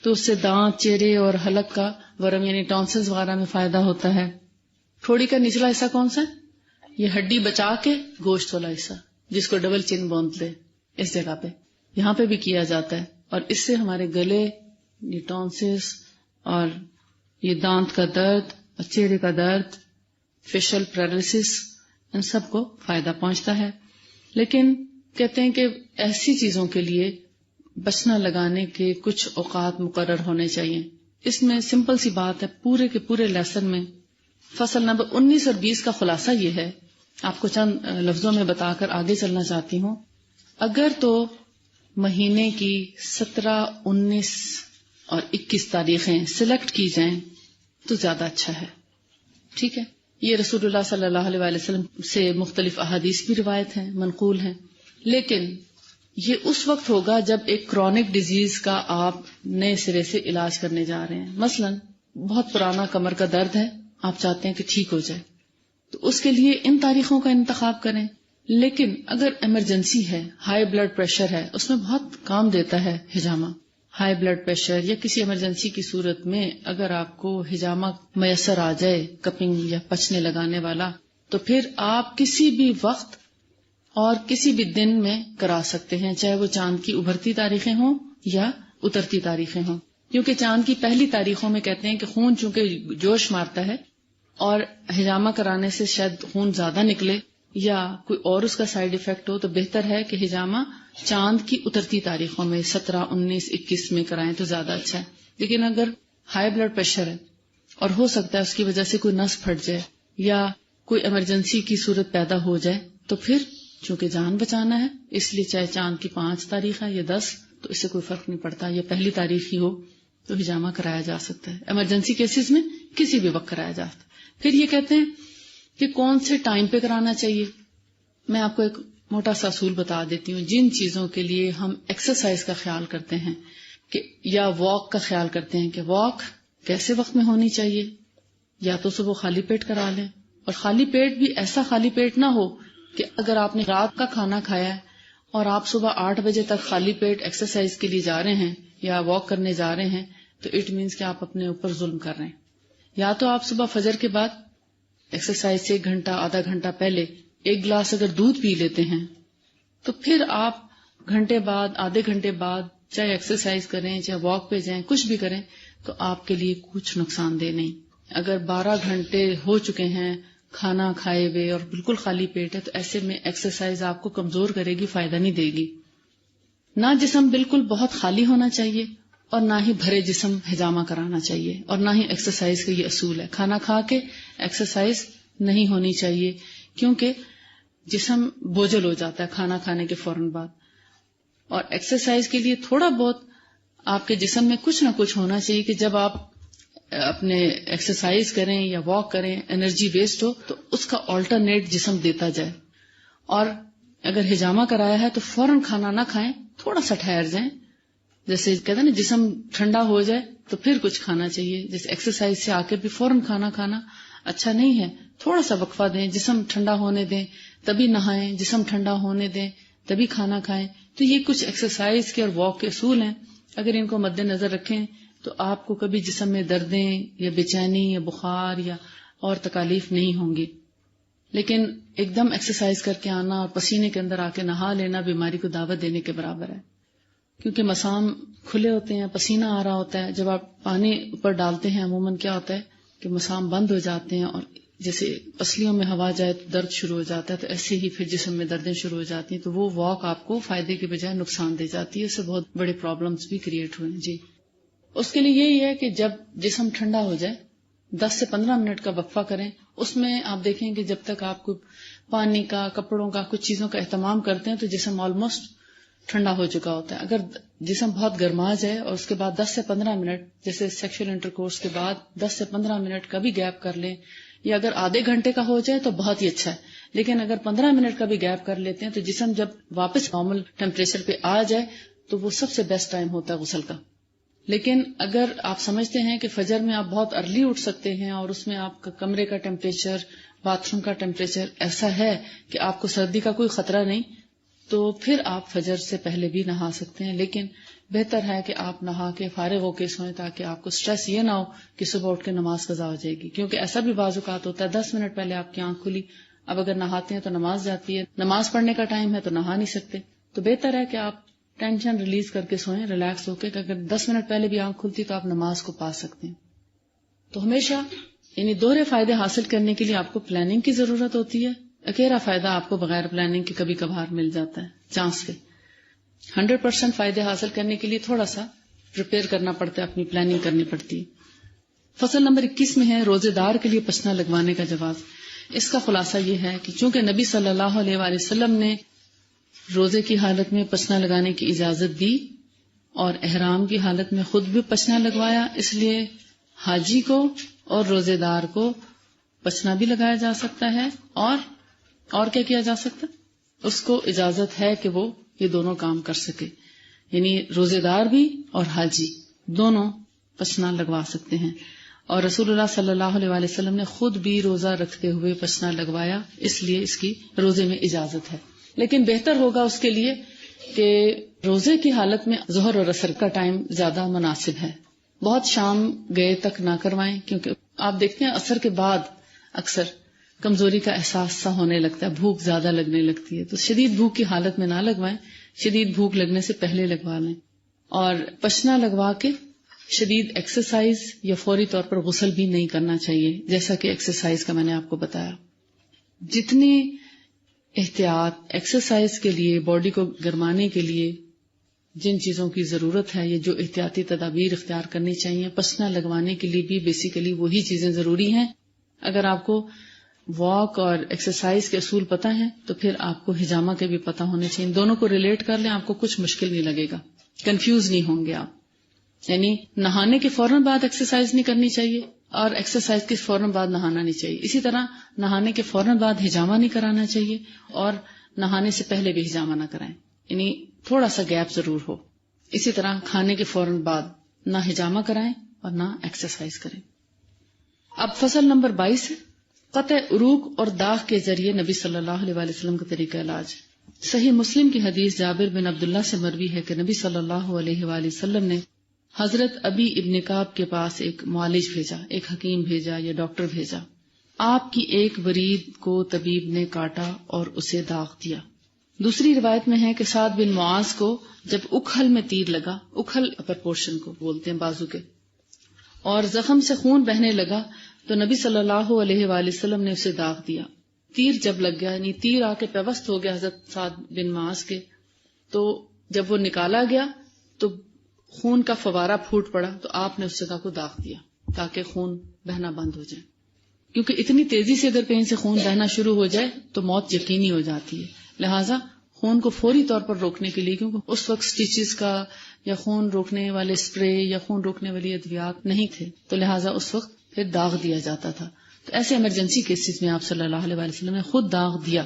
تو اس سے دانت, چہرے اور حلق کا ورم یعنی ٹونسلز وغیرہ میں فائدہ ہوتا ہے. ٹھوڑی کا نچلا حصہ کون سا ہے؟ یہ ہڈی بچا کے گوشت والا حصہ جس کو ڈبل چن بولتے, اس جگہ پہ یہاں پہ بھی کیا جاتا ہے. اور اس سے ہمارے گلے, یہ ٹونسلز اور یہ دانت کا درد اور چہرے کا درد، فیشل پیرالسس، ان سب کو فائدہ پہنچتا ہے. لیکن کہتے ہیں کہ ایسی چیزوں کے لیے بچنا لگانے کے کچھ اوقات مقرر ہونے چاہیے. اس میں سمپل سی بات ہے، پورے کے پورے لیسن میں فصل نمبر 19 اور 20 کا خلاصہ یہ ہے، آپ کو چند لفظوں میں بتا کر آگے چلنا چاہتی ہوں. اگر تو مہینے کی 17، 19 اور 21 تاریخیں سلیکٹ کی جائیں تو زیادہ اچھا ہے. ٹھیک ہے، یہ رسول اللہ صلی اللہ علیہ وآلہ وسلم سے مختلف احادیث بھی روایت ہیں، منقول ہیں. لیکن یہ اس وقت ہوگا جب ایک کرونک ڈیزیز کا آپ نئے سرے سے علاج کرنے جا رہے ہیں. مثلا بہت پرانا کمر کا درد ہے، آپ چاہتے ہیں کہ ٹھیک ہو جائے، تو اس کے لیے ان تاریخوں کا انتخاب کریں. لیکن اگر ایمرجنسی ہے، ہائی بلڈ پریشر ہے، اس میں بہت کام دیتا ہے حجامہ. ہائی بلڈ پریشر یا کسی ایمرجنسی کی صورت میں اگر آپ کو حجامہ میسر آ جائے، کپنگ یا پچنے لگانے والا، تو پھر آپ کسی بھی وقت اور کسی بھی دن میں کرا سکتے ہیں، چاہے وہ چاند کی ابھرتی تاریخیں ہوں یا اترتی تاریخیں ہوں. کیونکہ چاند کی پہلی تاریخوں میں کہتے ہیں کہ خون چونکہ جوش مارتا ہے اور حجامہ کرانے سے شاید خون زیادہ نکلے یا کوئی اور اس کا سائیڈ ایفیکٹ ہو، تو بہتر ہے کہ حجامہ چاند کی اترتی تاریخوں میں 17، 19، 21 میں کرائیں تو زیادہ اچھا ہے. لیکن اگر ہائی بلڈ پریشر ہے اور ہو سکتا ہے اس کی وجہ سے کوئی نس پھٹ جائے یا کوئی ایمرجنسی کی صورت پیدا ہو جائے، تو پھر چونکہ جان بچانا ہے، اس لیے چاہے چاند کی 5 تاریخ ہے یا 10، تو اس سے کوئی فرق نہیں پڑتا، یا پہلی تاریخ ہی ہو تو حجامہ کرایا جا سکتا ہے. ایمرجنسی کیسز میں کسی بھی وقت کرایا جا سکتا ہے. پھر یہ کہتے ہیں کہ کون سے ٹائم پہ کرانا چاہیے. میں آپ کو ایک موٹا سا اصول بتا دیتی ہوں. جن چیزوں کے لیے ہم ایکسرسائز کا خیال کرتے ہیں کہ یا واک کا خیال کرتے ہیں کہ واک کیسے وقت میں ہونی چاہیے، یا تو صبح خالی پیٹ کرا لیں، اور خالی پیٹ بھی ایسا خالی پیٹ نہ ہو کہ اگر آپ نے رات کا کھانا کھایا ہے اور آپ صبح 8 بجے تک خالی پیٹ ایکسرسائز کے لیے جا رہے ہیں یا واک کرنے جا رہے ہیں، تو اٹ مینس کہ آپ اپنے اوپر ظلم کر رہے ہیں. یا تو آپ صبح فجر کے بعد ایکسرسائز سے 1 گھنٹہ آدھا گھنٹہ پہلے 1 گلاس اگر دودھ پی لیتے ہیں، تو پھر آپ گھنٹے بعد، آدھے گھنٹے بعد چاہے ایکسرسائز کریں چاہے واک پہ جائیں، کچھ بھی کریں، تو آپ کے لیے کچھ نقصان دہ نہیں. اگر 12 گھنٹے ہو چکے ہیں کھانا کھائے ہوئے اور بالکل خالی پیٹ ہے، تو ایسے میں ایکسرسائز آپ کو کمزور کرے گی، فائدہ نہیں دے گی. نہ جسم بالکل بہت خالی ہونا چاہیے اور نہ ہی بھرے جسم حجامہ کرانا چاہیے، اور نہ ہی ایکسرسائز کا یہ اصول ہے. کھانا کھا کے ایکسرسائز نہیں ہونی چاہیے، کیونکہ جسم بوجھل ہو جاتا ہے کھانا کھانے کے فوراً بعد. اور ایکسرسائز کے لیے تھوڑا بہت آپ کے جسم میں کچھ نہ کچھ ہونا چاہیے کہ جب آپ اپنے ایکسرسائز کریں یا واک کریں، انرجی ویسٹ ہو تو اس کا آلٹرنیٹ جسم دیتا جائے. اور اگر حجامہ کرایا ہے تو فوراً کھانا نہ کھائیں، تھوڑا سا ٹھہر جائیں. جیسے کہتے ہیں نا جسم ٹھنڈا ہو جائے تو پھر کچھ کھانا چاہیے. جیسے ایکسرسائز سے آ کے بھی فوراً کھانا کھانا اچھا نہیں ہے، تھوڑا سا وقفہ دیں، جسم ٹھنڈا ہونے دیں، تبھی نہائیں، جسم ٹھنڈا ہونے دیں تبھی کھانا کھائیں. تو یہ کچھ ایکسرسائز کے اور واک کے اصول ہیں. اگر ان کو مد نظر رکھیں تو آپ کو کبھی جسم میں دردیں یا بے چینی یا بخار یا اور تکالیف نہیں ہوں گی. لیکن ایک دم ایکسرسائز کر کے آنا اور پسینے کے اندر آ کے نہا لینا بیماری کو دعوت دینے کے برابر ہے. کیونکہ مسام کھلے ہوتے ہیں، پسینہ آ رہا ہوتا ہے، جب آپ پانی اوپر ڈالتے ہیں عموماً کیا ہوتا ہے کہ مسام بند ہو جاتے ہیں، اور جیسے پسلیوں میں ہوا جائے تو درد شروع ہو جاتا ہے، تو ایسے ہی پھر جسم میں دردیں شروع ہو جاتی ہیں. تو وہ واک آپ کو فائدے کے بجائے نقصان دے جاتی ہے، اس سے بہت بڑے پرابلمز بھی کریٹ ہوئے ہیں. جی، اس کے لیے یہی ہے کہ جب جسم ٹھنڈا ہو جائے 10 سے 15 منٹ کا وقفہ کریں. اس میں آپ دیکھیں کہ جب تک آپ کو پانی کا، کپڑوں کا، کچھ چیزوں کا اہتمام کرتے ہیں تو جسم آلموسٹ ٹھنڈا ہو چکا ہوتا ہے. اگر جسم بہت گرما جائے اور اس کے بعد 10 سے 15 منٹ جیسے سیکشل انٹرکورس کے بعد 10 سے 15 منٹ کا بھی گیپ کر لیں، یا اگر آدھے گھنٹے کا ہو جائے تو بہت ہی اچھا ہے. لیکن اگر 15 منٹ کا بھی گیپ کر لیتے ہیں تو جسم جب واپس نارمل ٹیمپریچر پہ آ جائے تو وہ سب سے بیسٹ ٹائم ہوتا ہے غسل کا. لیکن اگر آپ سمجھتے ہیں کہ فجر میں آپ بہت ارلی اٹھ سکتے ہیں اور اس میں آپ کا کمرے کا ٹیمپریچر، باتھ روم کا ٹیمپریچر ایسا ہے کہ آپ کو سردی کا کوئی خطرہ نہیں، تو پھر آپ فجر سے پہلے بھی نہا سکتے ہیں. لیکن بہتر ہے کہ آپ نہا کے فارغ ہو کے سوئیں تاکہ آپ کو سٹریس یہ نہ ہو کہ صبح اٹھ کے نماز قضا ہو جائے گی. کیونکہ ایسا بھی بعض اوقات ہوتا ہے 10 منٹ پہلے آپ کی آنکھ کھلی، اب اگر نہاتے ہیں تو نماز جاتی ہے، نماز پڑھنے کا ٹائم ہے تو نہا نہیں سکتے. تو بہتر ہے کہ آپ ٹینشن ریلیز کر کے سوئیں، ریلیکس ہو کے، کہ اگر 10 منٹ پہلے بھی آنکھ کھلتی تو آپ نماز کو پا سکتے ہیں. تو ہمیشہ یعنی دوہرے فائدے حاصل کرنے کے لیے آپ کو پلاننگ کی ضرورت ہوتی ہے. اکیلا فائدہ آپ کو بغیر پلاننگ کے کبھی کبھار مل جاتا ہے چانس کے. 100% فائدے حاصل کرنے کے لیے تھوڑا سا پریپیئر کرنا پڑتا ہے، اپنی پلاننگ کرنی پڑتی ہے. فصل نمبر 21 میں ہے روزے دار کے لیے پسنا لگوانے کا جواز. اس کا خلاصہ یہ ہے کہ چونکہ نبی صلی اللہ علیہ وآلہ وسلم نے روزے کی حالت میں پسنا لگانے کی اجازت دی اور احرام کی حالت میں خود بھی پسنا لگوایا، اس لیے حاجی کو اور روزے دار کو پسنا بھی لگایا جا سکتا ہے. اور کیا کیا جا سکتا ہے؟ اس کو اجازت ہے کہ وہ یہ دونوں کام کر سکے، یعنی روزے دار بھی اور حاجی دونوں پسنا لگوا سکتے ہیں. اور رسول اللہ صلی اللہ علیہ وآلہ وسلم نے خود بھی روزہ رکھتے ہوئے پسنا لگوایا، اس لیے اس کی روزے میں اجازت ہے. لیکن بہتر ہوگا اس کے لیے کہ روزے کی حالت میں ظہر اور عصر کا ٹائم زیادہ مناسب ہے. بہت شام گئے تک نہ کروائیں، کیونکہ آپ دیکھتے ہیں عصر کے بعد اکثر کمزوری کا احساس سا ہونے لگتا ہے، بھوک زیادہ لگنے لگتی ہے. تو شدید بھوک کی حالت میں نہ لگوائیں، شدید بھوک لگنے سے پہلے لگوا لیں. اور پسنا لگوا کے شدید ایکسرسائز یا فوری طور پر غسل بھی نہیں کرنا چاہیے، جیسا کہ ایکسرسائز کا میں نے آپ کو بتایا. جتنی احتیاط ایکسرسائز کے لیے، باڈی کو گرمانے کے لیے جن چیزوں کی ضرورت ہے، یہ جو احتیاطی تدابیر اختیار کرنی چاہیے، پسنا لگوانے کے لیے بھی بیسیکلی وہی چیزیں ضروری ہیں. اگر آپ کو واک اور ایکسرسائز کے اصول پتہ ہیں تو پھر آپ کو ہجامہ کے بھی پتہ ہونے چاہیے. دونوں کو ریلیٹ کر لیں، آپ کو کچھ مشکل نہیں لگے گا، کنفیوز نہیں ہوں گے آپ. یعنی نہانے کے فوراً بعد ایکسرسائز نہیں کرنی چاہیے اور ایکسرسائز کے فوراً بعد نہانا نہیں چاہیے. اسی طرح نہانے کے فوراً بعد ہجامہ نہیں کرانا چاہیے اور نہانے سے پہلے بھی ہجامہ نہ کرائیں، یعنی تھوڑا سا گیپ ضرور ہو. اسی طرح کھانے کے فوراً بعد نہ ہجامہ کرائیں اور نہ ایکسرسائز کریں. اب فصل نمبر 22 ہے قطع عروق اور داغ کے ذریعے نبی صلی اللہ علیہ وآلہ وسلم کا طریقہ علاج. صحیح مسلم کی حدیث جابر بن عبداللہ سے مروی ہے کہ نبی صلی اللہ علیہ وآلہ وسلم نے حضرت ابی ابن کعب کے پاس ایک معالج بھیجا، ایک حکیم بھیجا یا ڈاکٹر بھیجا. آپ کی ایک ورید کو طبیب نے کاٹا اور اسے داغ دیا. دوسری روایت میں ہے کہ سعد بن معاذ کو جب اکھل میں تیر لگا، اکھل اپر پورشن کو بولتے ہیں بازو کے، اور زخم سے خون بہنے لگا تو نبی صلی اللہ علیہ وآلہ وسلم نے اسے داغ دیا. تیر جب لگ گیا، یعنی تیر آ کے پیوست ہو گیا حضرت سعد بن معاذ کے، تو جب وہ نکالا گیا تو خون کا فوارہ پھوٹ پڑا تو آپ نے اس جگہ کو داغ دیا تاکہ خون بہنا بند ہو جائے. کیونکہ اتنی تیزی سے اگر کہیں سے خون بہنا شروع ہو جائے تو موت یقینی ہو جاتی ہے. لہٰذا خون کو فوری طور پر روکنے کے لیے، کیونکہ اس وقت سٹیچز کا یا خون روکنے والے اسپرے یا خون روکنے والی ادویات نہیں تھے، تو لہٰذا اس وقت پھر داغ دیا جاتا تھا. تو ایسے ایمرجنسی کیسز میں آپ صلی اللہ علیہ وآلہ وسلم نے خود داغ دیا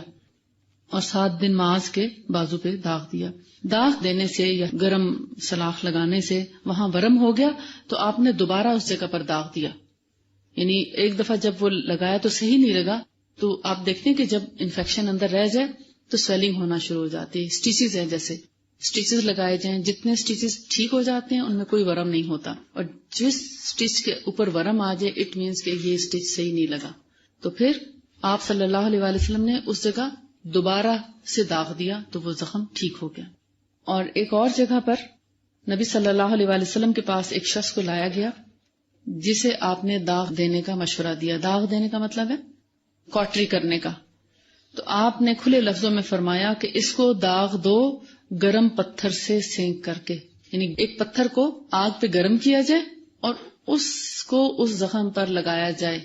اور سعد بن معاذ کے بازو پہ داغ دیا. داغ دینے سے یا گرم سلاخ لگانے سے وہاں ورم ہو گیا تو آپ نے دوبارہ اس جگہ پر داغ دیا. یعنی ایک دفعہ جب وہ لگایا تو صحیح نہیں لگا، تو آپ دیکھتے ہیں کہ جب انفیکشن اندر رہ جائے تو سویلنگ ہونا شروع ہو جاتی ہے. سٹیچز ہیں، جیسے سٹیچز لگائے جائیں، جتنے سٹیچز ٹھیک ہو جاتے ہیں ان میں کوئی ورم نہیں ہوتا، اور جس سٹیچ کے اوپر ورم آ جائے اٹ مینس کہ یہ سٹیچ صحیح نہیں لگا. تو پھر آپ صلی اللہ علیہ وآلہ وسلم نے اس جگہ دوبارہ سے داغ دیا تو وہ زخم ٹھیک ہو گیا. اور ایک اور جگہ پر نبی صلی اللہ علیہ وآلہ وسلم کے پاس ایک شخص کو لایا گیا جسے آپ نے داغ دینے کا مشورہ دیا. داغ دینے کا مطلب ہے کاٹری کرنے کا. تو آپ نے کھلے لفظوں میں فرمایا کہ اس کو داغ دو گرم پتھر سے سینک کر کے، یعنی ایک پتھر کو آگ پہ گرم کیا جائے اور اس کو اس زخم پر لگایا جائے.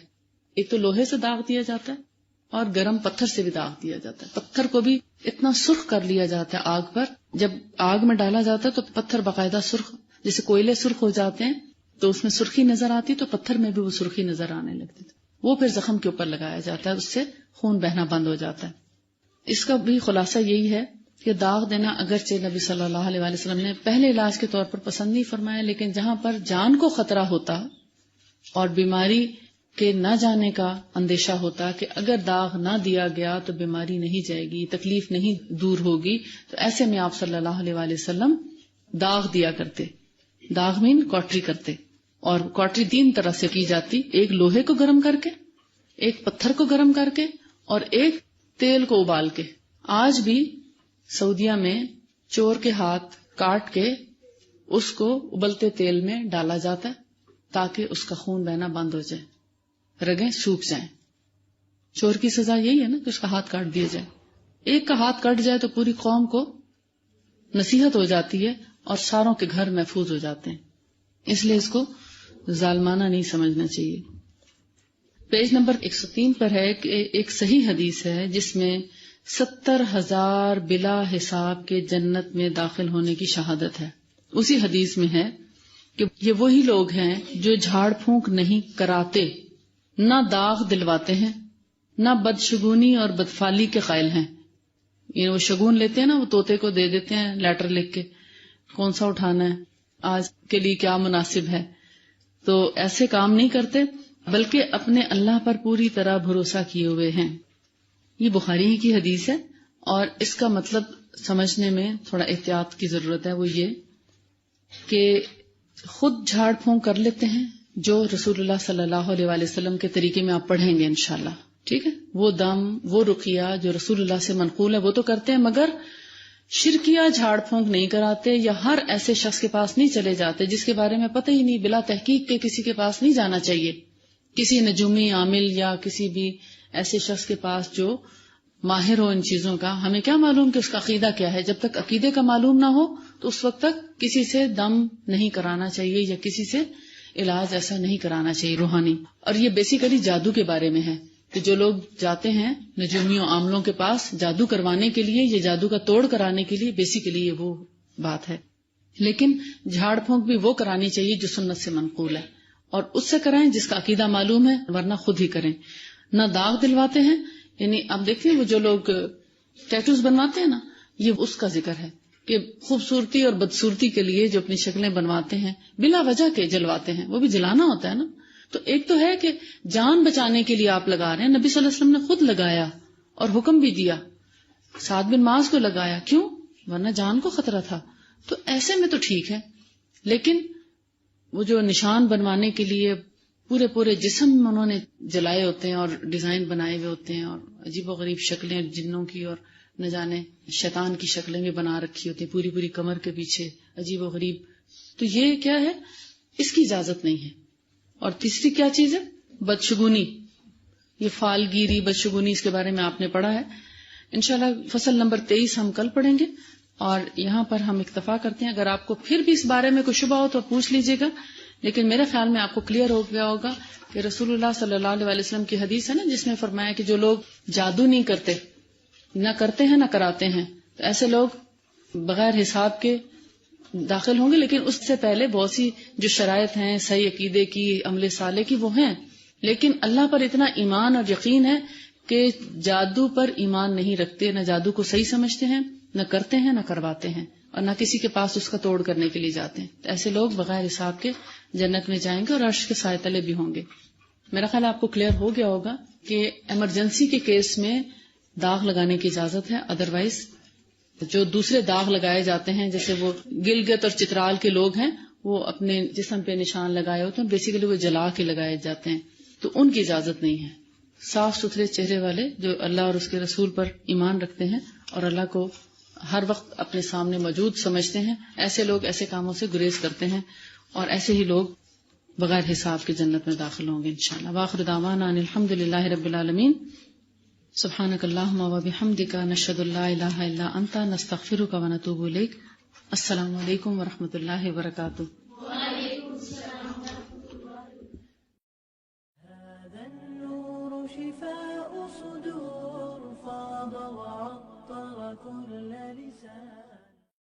ایک تو لوہے سے داغ دیا جاتا ہے اور گرم پتھر سے بھی داغ دیا جاتا ہے. پتھر کو بھی اتنا سرخ کر لیا جاتا ہے آگ پر، جب آگ میں ڈالا جاتا ہے تو پتھر باقاعدہ سرخ، جیسے کوئلے سرخ ہو جاتے ہیں تو اس میں سرخی نظر آتی، تو پتھر میں بھی وہ سرخی نظر آنے لگتی تھی. وہ پھر زخم کے اوپر لگایا جاتا ہے، اس سے خون بہنا بند ہو جاتا ہے. اس کا بھی خلاصہ یہی ہے کہ داغ دینا اگرچہ نبی صلی اللہ علیہ وآلہ وسلم نے پہلے علاج کے طور پر پسند نہیں فرمایا، لیکن جہاں پر جان کو خطرہ ہوتا اور بیماری کے نہ جانے کا اندیشہ ہوتا کہ اگر داغ نہ دیا گیا تو بیماری نہیں جائے گی، تکلیف نہیں دور ہوگی، تو ایسے میں آپ صلی اللہ علیہ وآلہ وسلم داغ دیا کرتے. داغ مین کاٹری کرتے، اور کاٹری 3 طرح سے کی جاتی، ایک لوہے کو گرم کر کے، ایک پتھر کو گرم کر کے، اور ایک تیل کو ابال کے. آج بھی سعودیہ میں چور کے ہاتھ کاٹ کے اس کو ابلتے تیل میں ڈالا جاتا ہے تاکہ اس کا خون بہنا بند ہو جائے. رگیں سوکھ جائیں. چور کی سزا یہی ہے نا کہ اس کا ہاتھ کاٹ دیا جائے. ایک کا ہاتھ کٹ جائے تو پوری قوم کو نصیحت ہو جاتی ہے اور ساروں کے گھر محفوظ ہو جاتے ہیں. اس لیے اس کو ظالمانہ نہیں سمجھنا چاہیے. پیج نمبر 103 پر ہے کہ ایک صحیح حدیث ہے جس میں 70,000 بلا حساب کے جنت میں داخل ہونے کی شہادت ہے. اسی حدیث میں ہے کہ یہ وہی لوگ ہیں جو جھاڑ پھونک نہیں کراتے، نہ داغ دلواتے ہیں، نہ بدشگونی اور بدفالی کے قائل ہیں. یہ وہ شگون لیتے ہیں نا، وہ طوطے کو دے دیتے ہیں لیٹر لکھ کے، کون سا اٹھانا ہے، آج کے لیے کیا مناسب ہے. تو ایسے کام نہیں کرتے بلکہ اپنے اللہ پر پوری طرح بھروسہ کیے ہوئے ہیں. یہ بخاری ہی کی حدیث ہے اور اس کا مطلب سمجھنے میں تھوڑا احتیاط کی ضرورت ہے. وہ یہ کہ خود جھاڑ پھونک کر لیتے ہیں جو رسول اللہ صلی اللہ علیہ وآلہ وسلم کے طریقے میں آپ پڑھیں گے انشاءاللہ. ٹھیک ہے، وہ دم، وہ رقیہ جو رسول اللہ سے منقول ہے وہ تو کرتے ہیں، مگر شرکیہ جھاڑ پھونک نہیں کراتے، یا ہر ایسے شخص کے پاس نہیں چلے جاتے جس کے بارے میں پتہ ہی نہیں، بلا تحقیق کے کسی کے پاس نہیں جانا چاہیے. کسی نجومی عامل یا کسی بھی ایسے شخص کے پاس جو ماہر ہو ان چیزوں کا. ہمیں کیا معلوم کہ اس کا عقیدہ کیا ہے؟ جب تک عقیدے کا معلوم نہ ہو تو اس وقت تک کسی سے دم نہیں کرانا چاہیے یا کسی سے علاج ایسا نہیں کرانا چاہیے روحانی. اور یہ بیسیکلی جادو کے بارے میں ہے کہ جو لوگ جاتے ہیں نجومیوں عاملوں کے پاس جادو کروانے کے لیے یا جادو کا توڑ کرانے کے لیے، بیسیکلی یہ وہ بات ہے. لیکن جھاڑ پھونک بھی وہ کرانی چاہیے جو سنت سے منقول ہے، اور اس سے کرائیں جس کا عقیدہ معلوم ہے، ورنہ خود ہی کریں. نہ داغ دلواتے ہیں، یعنی آپ دیکھیں وہ جو لوگ ٹیٹوز بنواتے ہیں نا، یہ اس کا ذکر ہے کہ خوبصورتی اور بدصورتی کے لیے جو اپنی شکلیں بنواتے ہیں بلا وجہ کے جلواتے ہیں، وہ بھی جلانا ہوتا ہے نا. تو ایک تو ہے کہ جان بچانے کے لیے آپ لگا رہے ہیں، نبی صلی اللہ علیہ وسلم نے خود لگایا اور حکم بھی دیا. سعد بن معاذ کو لگایا، کیوں؟ ورنہ جان کو خطرہ تھا. تو ایسے میں تو ٹھیک ہے، لیکن وہ جو نشان بنوانے کے لیے پورے جسم میں انہوں نے جلائے ہوتے ہیں اور ڈیزائن بنائے ہوئے ہوتے ہیں اور عجیب و غریب شکلیں جنوں کی اور نہ جانے شیطان کی شکلیں بھی بنا رکھی ہوتی ہیں پوری کمر کے پیچھے، عجیب و غریب. تو یہ کیا ہے؟ اس کی اجازت نہیں ہے. اور تیسری کیا چیز ہے؟ بدشگونی. یہ فال گیری، بدشگونی، اس کے بارے میں آپ نے پڑھا ہے. انشاءاللہ فصل نمبر 23 ہم کل پڑھیں گے، اور یہاں پر ہم اکتفا کرتے ہیں. اگر آپ کو پھر بھی اس بارے میں کوئی شبہ ہو تو پوچھ لیجئے گا، لیکن میرے خیال میں آپ کو کلیئر ہو گیا ہوگا کہ رسول اللہ صلی اللہ علیہ وسلم کی حدیث ہے نا جس میں فرمایا کہ جو لوگ جادو نہیں کرتے، نہ کرتے ہیں نہ کراتے ہیں، تو ایسے لوگ بغیر حساب کے داخل ہوں گے. لیکن اس سے پہلے بہت سی جو شرائط ہیں صحیح عقیدے کی، عمل صالح کی، وہ ہیں. لیکن اللہ پر اتنا ایمان اور یقین ہے کہ جادو پر ایمان نہیں رکھتے، نہ جادو کو صحیح سمجھتے ہیں، نہ کرتے ہیں نہ کرواتے ہیں، اور نہ کسی کے پاس اس کا توڑ کرنے کے لیے جاتے ہیں. تو ایسے لوگ بغیر حساب کے جنت میں جائیں گے اور عرش کے سائے تلے بھی ہوں گے. میرا خیال آپ کو کلیئر ہو گیا ہوگا کہ ایمرجنسی کے کیس میں داغ لگانے کی اجازت ہے. ادروائز جو دوسرے داغ لگائے جاتے ہیں، جیسے وہ گلگت اور چترال کے لوگ ہیں، وہ اپنے جسم پہ نشان لگائے ہوتے ہیں، بیسیکلی وہ جلا کے لگائے جاتے ہیں، تو ان کی اجازت نہیں ہے. صاف ستھرے چہرے والے جو اللہ اور اس کے رسول پر ایمان رکھتے ہیں اور اللہ کو ہر وقت اپنے سامنے موجود سمجھتے ہیں، ایسے لوگ ایسے کاموں سے گریز کرتے ہیں، اور ایسے ہی لوگ بغیر حساب کے جنت میں داخل ہوں گے انشاءاللہ. وآخر دعوانا ان الحمدللہ رب العالمین. سبحانک اللہم و بحمدک، نشہد ان لا الہ الا انت، نستغفرک و نتوب الیک. السلام علیکم ورحمۃ اللہ وبرکاتہ. هذا النور شفاء صدور فاض وعطر كل لسان.